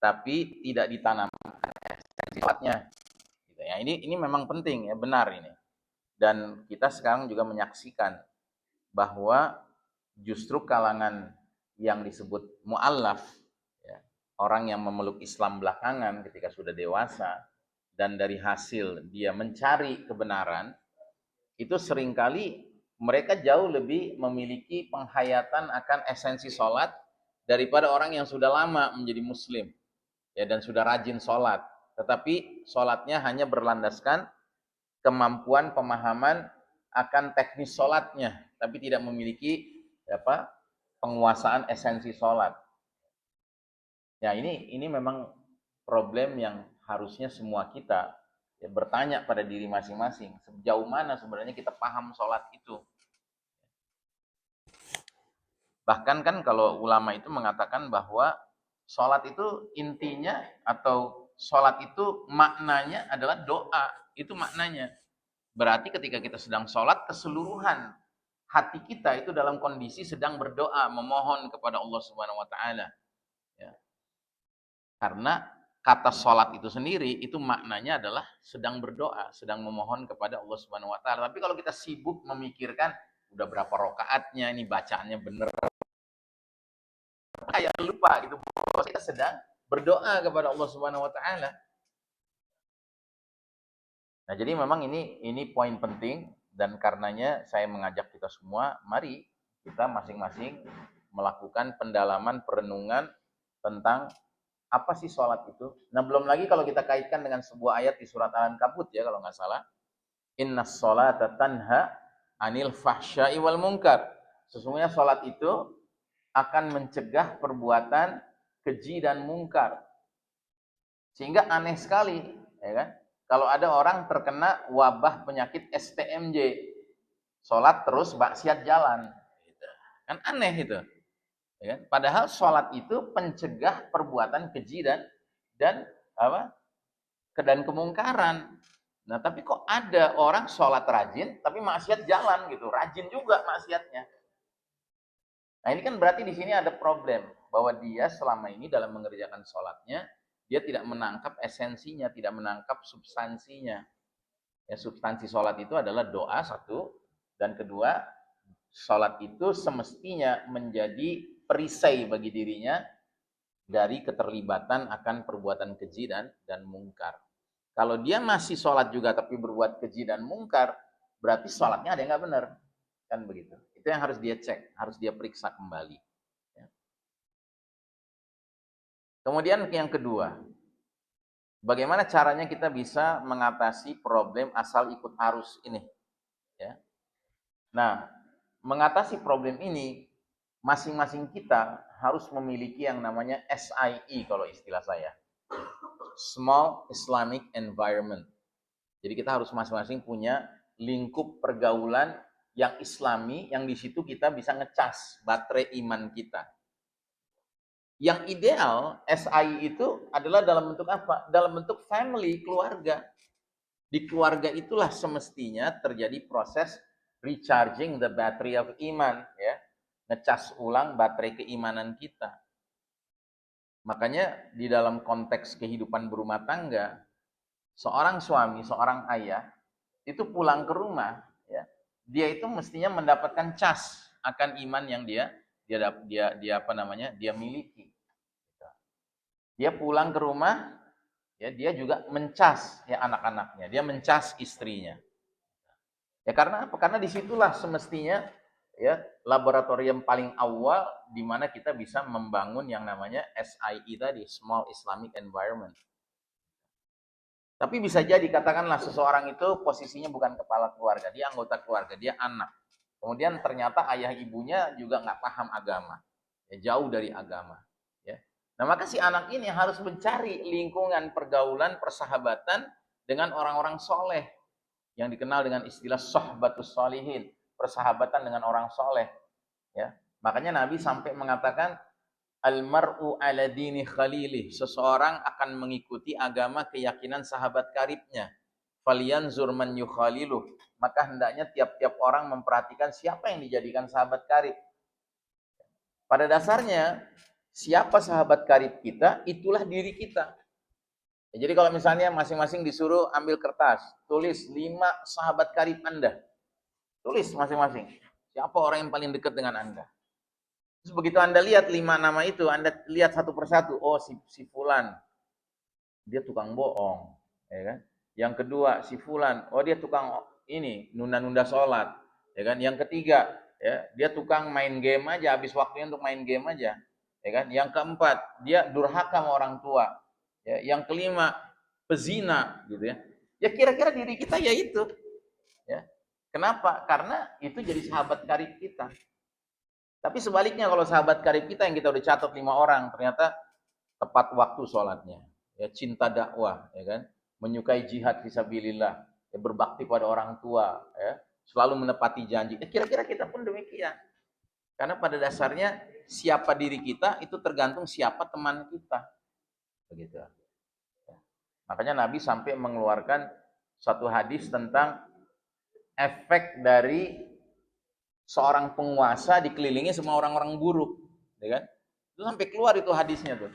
Speaker 1: tapi tidak ditanamkan esensi sholatnya. Gitu ya. Ini memang penting ya, benar ini. Dan kita sekarang juga menyaksikan bahwa justru kalangan yang disebut mu'allaf, ya, orang yang memeluk Islam belakangan ketika sudah dewasa, dan dari hasil dia mencari kebenaran, itu seringkali mereka jauh lebih memiliki penghayatan akan esensi sholat daripada orang yang sudah lama menjadi muslim ya, dan sudah rajin sholat, tetapi sholatnya hanya berlandaskan kemampuan pemahaman akan teknis sholatnya, tapi tidak memiliki apa penguasaan esensi sholat. Ya, ini memang problem yang harusnya semua kita ya, bertanya pada diri masing-masing, sejauh mana sebenarnya kita paham sholat itu. Bahkan kan kalau ulama itu mengatakan bahwa sholat itu intinya, atau sholat itu maknanya adalah doa, itu maknanya. Berarti ketika kita sedang sholat, keseluruhan hati kita itu dalam kondisi sedang berdoa, memohon kepada Allah Subhanahu Wa Taala. Ya. Karena kata sholat itu sendiri, itu maknanya adalah sedang berdoa, sedang memohon kepada Allah Subhanahu Wa Taala. Tapi kalau kita sibuk memikirkan, udah berapa rokaatnya, ini bacaannya bener, kayak lupa gitu bahwa kita sedang berdoa kepada Allah Subhanahu Wa Taala. Nah, jadi memang ini poin penting, dan karenanya saya mengajak kita semua, mari kita masing-masing melakukan pendalaman, perenungan tentang apa sih sholat itu. Nah, belum lagi kalau kita kaitkan dengan sebuah ayat di surat Al-Ankabut ya kalau nggak salah, Innas sholata tanha anil fahsya'i wal munkar. Sesungguhnya salat itu akan mencegah perbuatan keji dan mungkar. Sehingga aneh sekali, ya kan? Kalau ada orang terkena wabah penyakit STMJ, sholat terus maksiat jalan, kan aneh itu, ya kan? Padahal sholat itu pencegah perbuatan keji dan apa? Dan kemungkaran. Nah, tapi kok ada orang sholat rajin, tapi maksiat jalan gitu, rajin juga maksiatnya. Nah, ini kan berarti di sini ada problem bahwa dia selama ini dalam mengerjakan sholatnya dia tidak menangkap esensinya, tidak menangkap substansinya. Ya, substansi sholat itu adalah doa satu, dan kedua, sholat itu semestinya menjadi perisai bagi dirinya dari keterlibatan akan perbuatan keji dan mungkar. Kalau dia masih sholat juga tapi berbuat keji dan mungkar, berarti sholatnya ada yang nggak benar, kan begitu. Itu yang harus dia cek, harus dia periksa kembali. Ya. Kemudian yang kedua, bagaimana caranya kita bisa mengatasi problem asal ikut arus ini? Ya. Nah, mengatasi problem ini, masing-masing kita harus memiliki yang namanya SIE kalau istilah saya. Small Islamic Environment. Jadi kita harus masing-masing punya lingkup pergaulan yang islami, yang di situ kita bisa ngecas baterai iman kita. Yang ideal, SIE itu adalah dalam bentuk apa? Dalam bentuk family, keluarga. Di keluarga itulah semestinya terjadi proses recharging the battery of iman, ya. Ngecas ulang baterai keimanan kita. Makanya di dalam konteks kehidupan berumah tangga, seorang suami, seorang ayah itu pulang ke rumah, ya, dia itu mestinya mendapatkan cas akan iman yang dia miliki. Dia pulang ke rumah, ya, dia juga mencas ya anak-anaknya, dia mencas istrinya. Ya karena apa? Karena disitulah semestinya ya laboratorium paling awal di mana kita bisa membangun yang namanya SIE tadi, Small Islamic Environment. Tapi bisa jadi katakanlah seseorang itu posisinya bukan kepala keluarga, dia anggota keluarga, dia anak. Kemudian ternyata ayah ibunya juga nggak paham agama, ya, jauh dari agama. Ya. Nah maka si anak ini harus mencari lingkungan pergaulan, persahabatan dengan orang-orang soleh yang dikenal dengan istilah sohbatus solihin, persahabatan dengan orang soleh. Ya. Makanya Nabi sampai mengatakan almar'u ala dini khalilih, seseorang akan mengikuti agama keyakinan sahabat karibnya. Falyanzur man yukhaliluh, maka hendaknya tiap-tiap orang memperhatikan siapa yang dijadikan sahabat karib. Pada dasarnya siapa sahabat karib kita, itulah diri kita. Ya, jadi kalau misalnya masing-masing disuruh ambil kertas, tulis 5 sahabat karib Anda. Tulis masing-masing. Siapa orang yang paling dekat dengan Anda. Terus begitu Anda lihat 5 nama itu, Anda lihat satu persatu. Oh, si Fulan, dia tukang bohong. Ya kan? Yang kedua, si Fulan, oh dia tukang ini, nunda-nunda sholat. Ya kan? Yang ketiga, ya, dia tukang main game aja, habis waktunya untuk main game aja. Ya kan? Yang keempat, dia durhaka sama orang tua. Ya, yang kelima, pezina, gitu ya. Ya kira-kira diri kita ya itu. Ya. Kenapa? Karena itu jadi sahabat karib kita. Tapi sebaliknya kalau sahabat karib kita yang kita udah catat 5 orang, ternyata tepat waktu sholatnya, ya, cinta dakwah, ya kan, menyukai jihad fisabilillah, ya, berbakti pada orang tua, ya, selalu menepati janji. Kira-kira kita pun demikian. Karena pada dasarnya siapa diri kita itu tergantung siapa teman kita. Begitu. Makanya Nabi sampai mengeluarkan satu hadis tentang efek dari seorang penguasa dikelilingi sama orang-orang buruk, ya kan? Itu sampai keluar itu hadisnya tuh,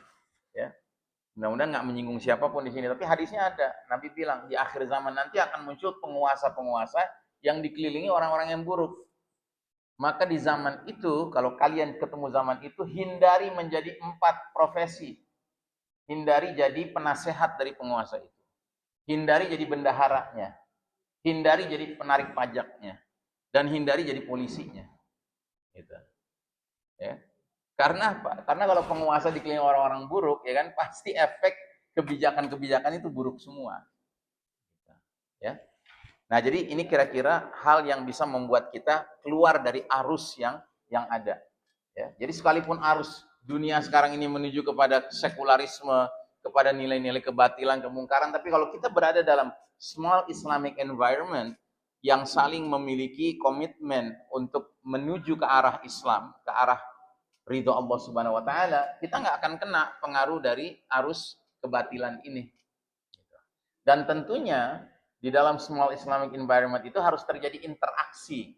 Speaker 1: ya. Mudah-mudahan nggak menyinggung siapapun di sini, tapi hadisnya ada. Nabi bilang di akhir zaman nanti akan muncul penguasa-penguasa yang dikelilingi orang-orang yang buruk. Maka di zaman itu, kalau kalian ketemu zaman itu, hindari menjadi 4 profesi. Hindari jadi penasehat dari penguasa itu. Hindari jadi bendaharanya. Hindari jadi penarik pajaknya. Dan hindari jadi polisinya. Gitu. Ya. Karena apa? Karena kalau penguasa dikelilingi orang-orang buruk, ya kan, pasti efek kebijakan-kebijakan itu buruk semua. Ya. Nah, jadi ini kira-kira hal yang bisa membuat kita keluar dari arus yang ada. Ya. Jadi sekalipun arus dunia sekarang ini menuju kepada sekularisme, kepada nilai-nilai kebatilan, kemungkaran, tapi kalau kita berada dalam small Islamic environment yang saling memiliki komitmen untuk menuju ke arah Islam, ke arah ridho Allah Subhanahu wa taala, kita nggak akan kena pengaruh dari arus kebatilan ini. Dan tentunya di dalam small Islamic environment itu harus terjadi interaksi,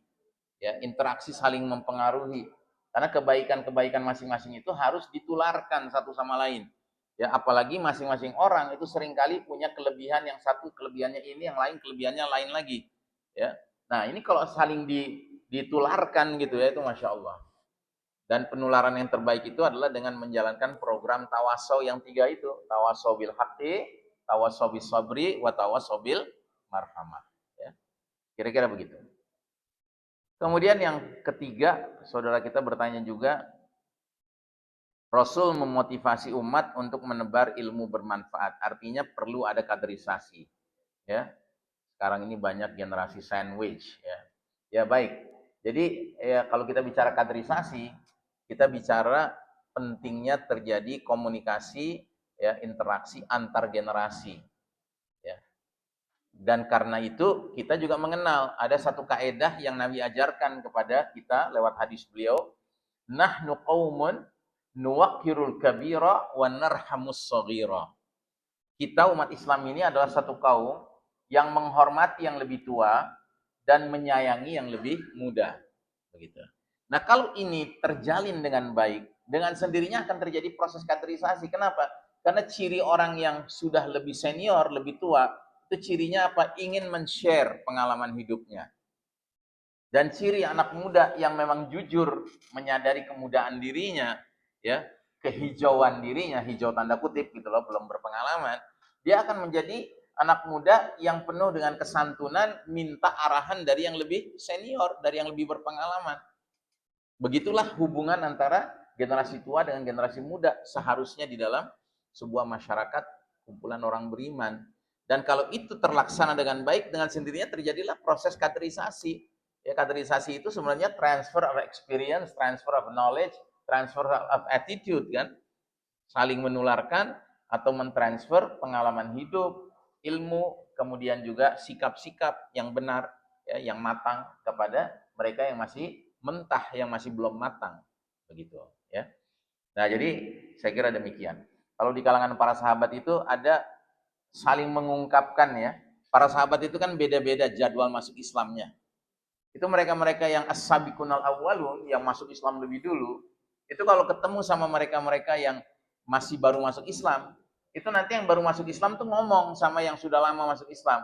Speaker 1: ya, interaksi saling mempengaruhi. Karena kebaikan-kebaikan masing-masing itu harus ditularkan satu sama lain. Ya, apalagi masing-masing orang itu seringkali punya kelebihan, yang satu kelebihannya ini, yang lain kelebihannya lain lagi. Ya. Nah, ini kalau saling ditularkan gitu ya, itu Masya Allah. Dan penularan yang terbaik itu adalah dengan menjalankan program tawasau yang 3 itu. Tawasau bil haqqi, tawasau bis sabri, wa tawasau bil marhamah. Ya. Kira-kira begitu. Kemudian yang ketiga, saudara kita bertanya juga, Rasul memotivasi umat untuk menebar ilmu bermanfaat. Artinya perlu ada kaderisasi. Ya. Sekarang ini banyak generasi sandwich. Ya, ya baik. Jadi ya, kalau kita bicara kaderisasi, kita bicara pentingnya terjadi komunikasi, ya, interaksi antar generasi. Ya. Dan karena itu kita juga mengenal ada satu kaedah yang Nabi ajarkan kepada kita lewat hadis beliau, nahnu qaumun nuwaqirul kabira wa narhamus shaghira. Kita umat Islam ini adalah satu kaum yang menghormati yang lebih tua dan menyayangi yang lebih muda. Begitu. Nah, kalau ini terjalin dengan baik, dengan sendirinya akan terjadi proses kaderisasi. Kenapa? Karena ciri orang yang sudah lebih senior, lebih tua, itu cirinya apa? Ingin men-share pengalaman hidupnya. Dan ciri anak muda yang memang jujur menyadari kemudaan dirinya, ya, kehijauan dirinya, hijau tanda kutip gitu loh, belum berpengalaman, dia akan menjadi anak muda yang penuh dengan kesantunan, minta arahan dari yang lebih senior, dari yang lebih berpengalaman. Begitulah hubungan antara generasi tua dengan generasi muda seharusnya di dalam sebuah masyarakat kumpulan orang beriman. Dan kalau itu terlaksana dengan baik, dengan sendirinya terjadilah proses kaderisasi. Ya, kaderisasi itu sebenarnya transfer of experience, transfer of knowledge, transfer of attitude kan. Saling menularkan atau mentransfer pengalaman hidup, ilmu, kemudian juga sikap-sikap yang benar, ya, yang matang kepada mereka yang masih mentah, yang masih belum matang, begitu ya. Nah, jadi saya kira demikian. Kalau di kalangan para sahabat itu ada saling mengungkapkan, ya. Para sahabat itu kan beda-beda jadwal masuk Islamnya. Itu mereka-mereka yang as-sabiqunal awwalun, yang masuk Islam lebih dulu, itu kalau ketemu sama mereka-mereka yang masih baru masuk Islam, itu nanti yang baru masuk Islam tuh ngomong sama yang sudah lama masuk Islam,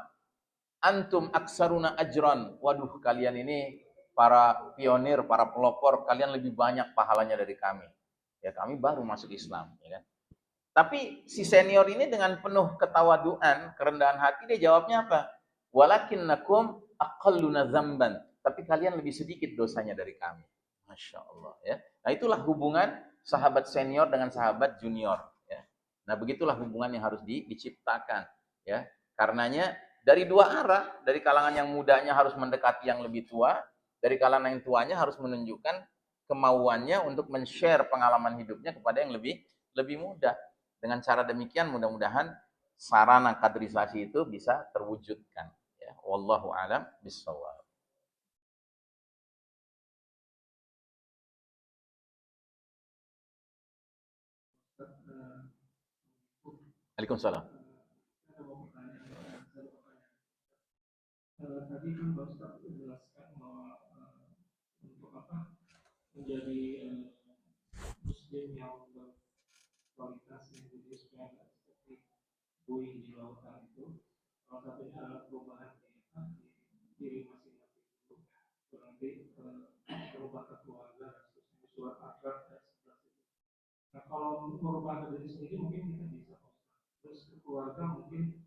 Speaker 1: antum aksaruna ajran, waduh kalian ini para pionir, para pelopor, kalian lebih banyak pahalanya dari kami. Ya, kami baru masuk Islam, ya kan. Tapi si senior ini dengan penuh ketawaduan, kerendahan hati, dia jawabnya apa? Walakinnakum aqalluna dzamban. Tapi kalian lebih sedikit dosanya dari kami. Masya Allah, ya. Nah, itulah hubungan sahabat senior dengan sahabat junior, ya. Nah, begitulah hubungan yang harus diciptakan, ya. Karenanya dari dua arah, dari kalangan yang mudanya harus mendekati yang lebih tua, dari kalangan yang tuanya harus menunjukkan kemauannya untuk men-share pengalaman hidupnya kepada yang lebih lebih muda. Dengan cara demikian mudah-mudahan sarana kaderisasi itu bisa terwujudkan. Ya, wallahu alam bissawab. Waalaikumsalam.
Speaker 2: Tadi kan Pak Ustaz menjelaskan bahwa untuk apa menjadi muslim yang berkualitas yang jadi supaya tidak seperti buih di lautan itu, salah satunya adalah perubahan di diri masing-masing itu, berarti merubah keluarga, surat akhlak dan seterusnya. Nah, kalau merubah diri sendiri mungkin kita bisa, terus ke keluarga mungkin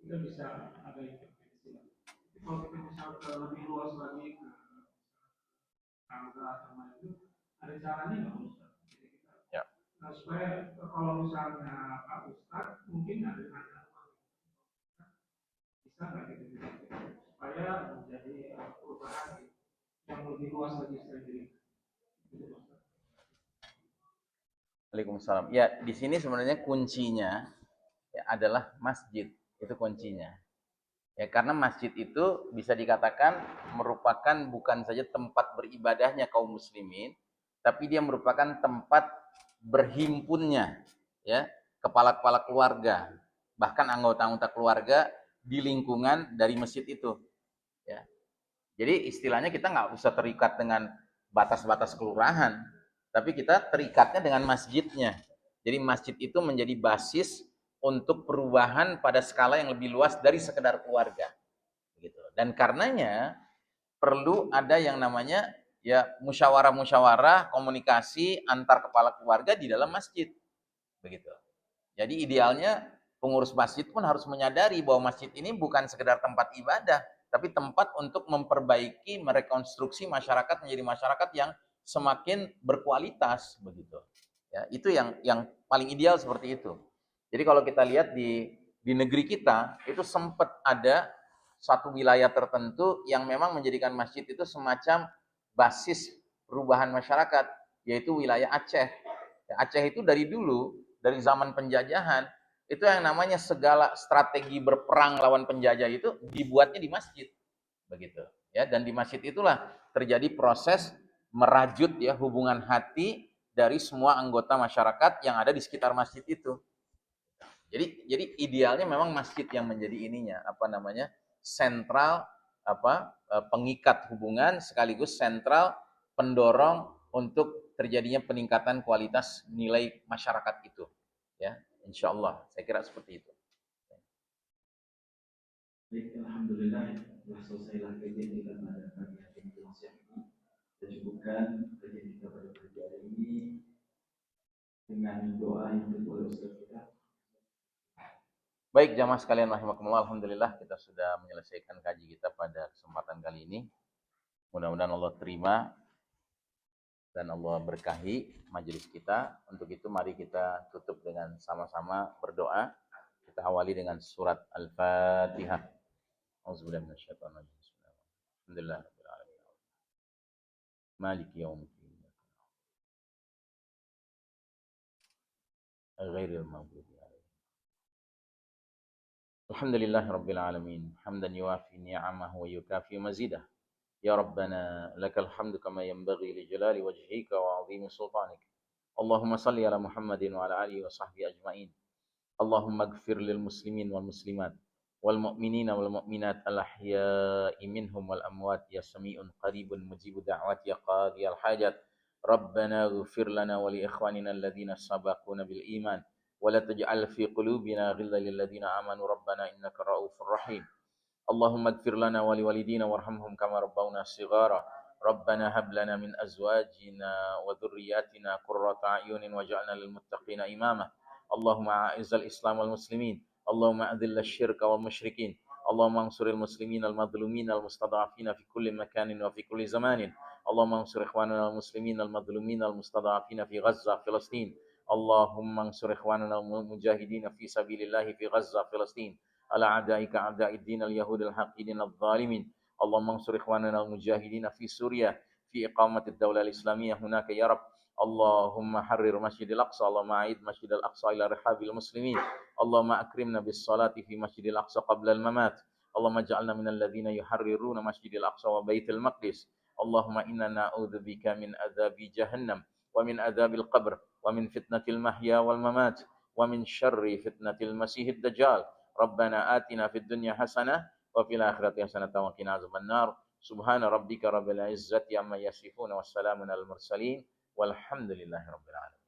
Speaker 2: kita bisa ada intervensi. Kalau kita bisa lebih luas lagi ke tangga agama itu, ada caranya nggak Ustaz? Jadi kita,
Speaker 1: Ya.
Speaker 2: supaya kalau misalnya Pak Ustaz mungkin ada bisa supaya menjadi perubahan yang lebih luas lagi sendiri.
Speaker 1: Waalaikumsalam. Ya, di sini sebenarnya kuncinya ya, adalah masjid. Itu kuncinya. Ya, karena masjid itu bisa dikatakan merupakan bukan saja tempat beribadahnya kaum muslimin, tapi dia merupakan tempat berhimpunnya ya kepala-kepala keluarga, bahkan anggota-anggota keluarga di lingkungan dari masjid itu. Ya. Jadi istilahnya kita nggak usah terikat dengan batas-batas kelurahan, tapi kita terikatnya dengan masjidnya. Jadi masjid itu menjadi basis untuk perubahan pada skala yang lebih luas dari sekedar keluarga. Begitu. Dan karenanya perlu ada yang namanya ya musyawarah-musyawarah komunikasi antar kepala keluarga di dalam masjid. Begitu. Jadi idealnya pengurus masjid pun harus menyadari bahwa masjid ini bukan sekedar tempat ibadah, tapi tempat untuk memperbaiki, merekonstruksi masyarakat menjadi masyarakat yang semakin berkualitas begitu. Ya, itu yang paling ideal seperti itu. Jadi kalau kita lihat di negeri kita itu sempat ada satu wilayah tertentu yang memang menjadikan masjid itu semacam basis perubahan masyarakat, yaitu wilayah Aceh. Ya, Aceh itu dari dulu, dari zaman penjajahan, itu yang namanya segala strategi berperang lawan penjajah itu dibuatnya di masjid. Begitu. Ya, dan di masjid itulah terjadi proses merajut ya hubungan hati dari semua anggota masyarakat yang ada di sekitar masjid itu. Jadi idealnya memang masjid yang menjadi ininya, apa namanya? Sentral pengikat hubungan sekaligus sentral pendorong untuk terjadinya peningkatan kualitas nilai masyarakat itu. Ya, insya Allah. Saya kira seperti itu.
Speaker 2: Baik, alhamdulillah telah selesailah kajian kita pada pagi hari ini. Kita cukupkan kajian kita pada pagi hari ini dengan doa yang kedua Ustaz kita.
Speaker 1: Baik jamaah sekalian rahimakumullah, alhamdulillah kita sudah menyelesaikan kaji kita pada kesempatan kali ini. Mudah-mudahan Allah terima dan Allah berkahi majelis kita. Untuk itu mari kita tutup dengan sama-sama berdoa. Kita awali dengan surat Al-Fatihah. Auzubillahi minasyaitonir rajim. Alhamdulillah rabbil alamin. Maliki yaumiddin. Ghairil maghdubi alaihim. Alhamdulillah rabbil alamin. Hamdan yuwafi ni'amahu wa yukafi mazidah. Ya Rabbana lakal hamdu kama yanbaghi li jalali wajhika wa 'azimi sultanik. Allahumma salli ala Muhammadin wa ala alihi wa sahbihi ajma'in. Allahumma ighfir lil muslimin wal muslimat wal mu'minina wal mu'minat al ahya'i minhum wal amwat ya sami'un qaribun mujibud da'wat ya qadiyal hajat. Rabbana ighfir lana wa li ikhwanina alladhina sabaquna bil iman wa la taj'al fi qulubina ghillan lil ladzina amanu rabbana innaka ra'ufur rahim. اللهم اغفر لنا ولوالدينا وارحمهم كما ربونا صغارا ربنا هب لنا من ازواجنا وذرياتنا قرة اعين واجعلنا للمتقين اماما اللهم اعز الاسلام والمسلمين اللهم اذل الشرك والمشركين اللهم انصر المسلمين المظلومين المستضعفين في كل مكان وفي كل زمان اللهم انصر اخواننا المسلمين المظلومين المستضعفين في غزة فلسطين اللهم انصر اخواننا المجاهدين في سبيل الله في غزة فلسطين على أعدائك أعداء الدين اليهود الحاقدين الظالمين اللهم انصر إخواننا المجاهدين في سوريا في إقامة الدولة الإسلامية هناك يا رب اللهم حرر مسجد الأقصى اللهم أعيد مسجد الأقصى إلى رحاب المسلمين اللهم أكرمنا بالصلاة في مسجد الأقصى قبل الممات اللهم اجعلنا من الذين يحررون مسجد الأقصى وبيت المقدس اللهم إنا نعوذ بك من عذاب جهنم ومن عذاب القبر ومن فتنة المحيا والممات ومن شر فتنة المسيح الدجال ربنا آتنا في الدنيا حسنة وفي الآخرة حسنة وقنا عذاب النار سبحان ربك رب العزة عما يصفون والسلام على المرسلين والحمد لله رب العالمين.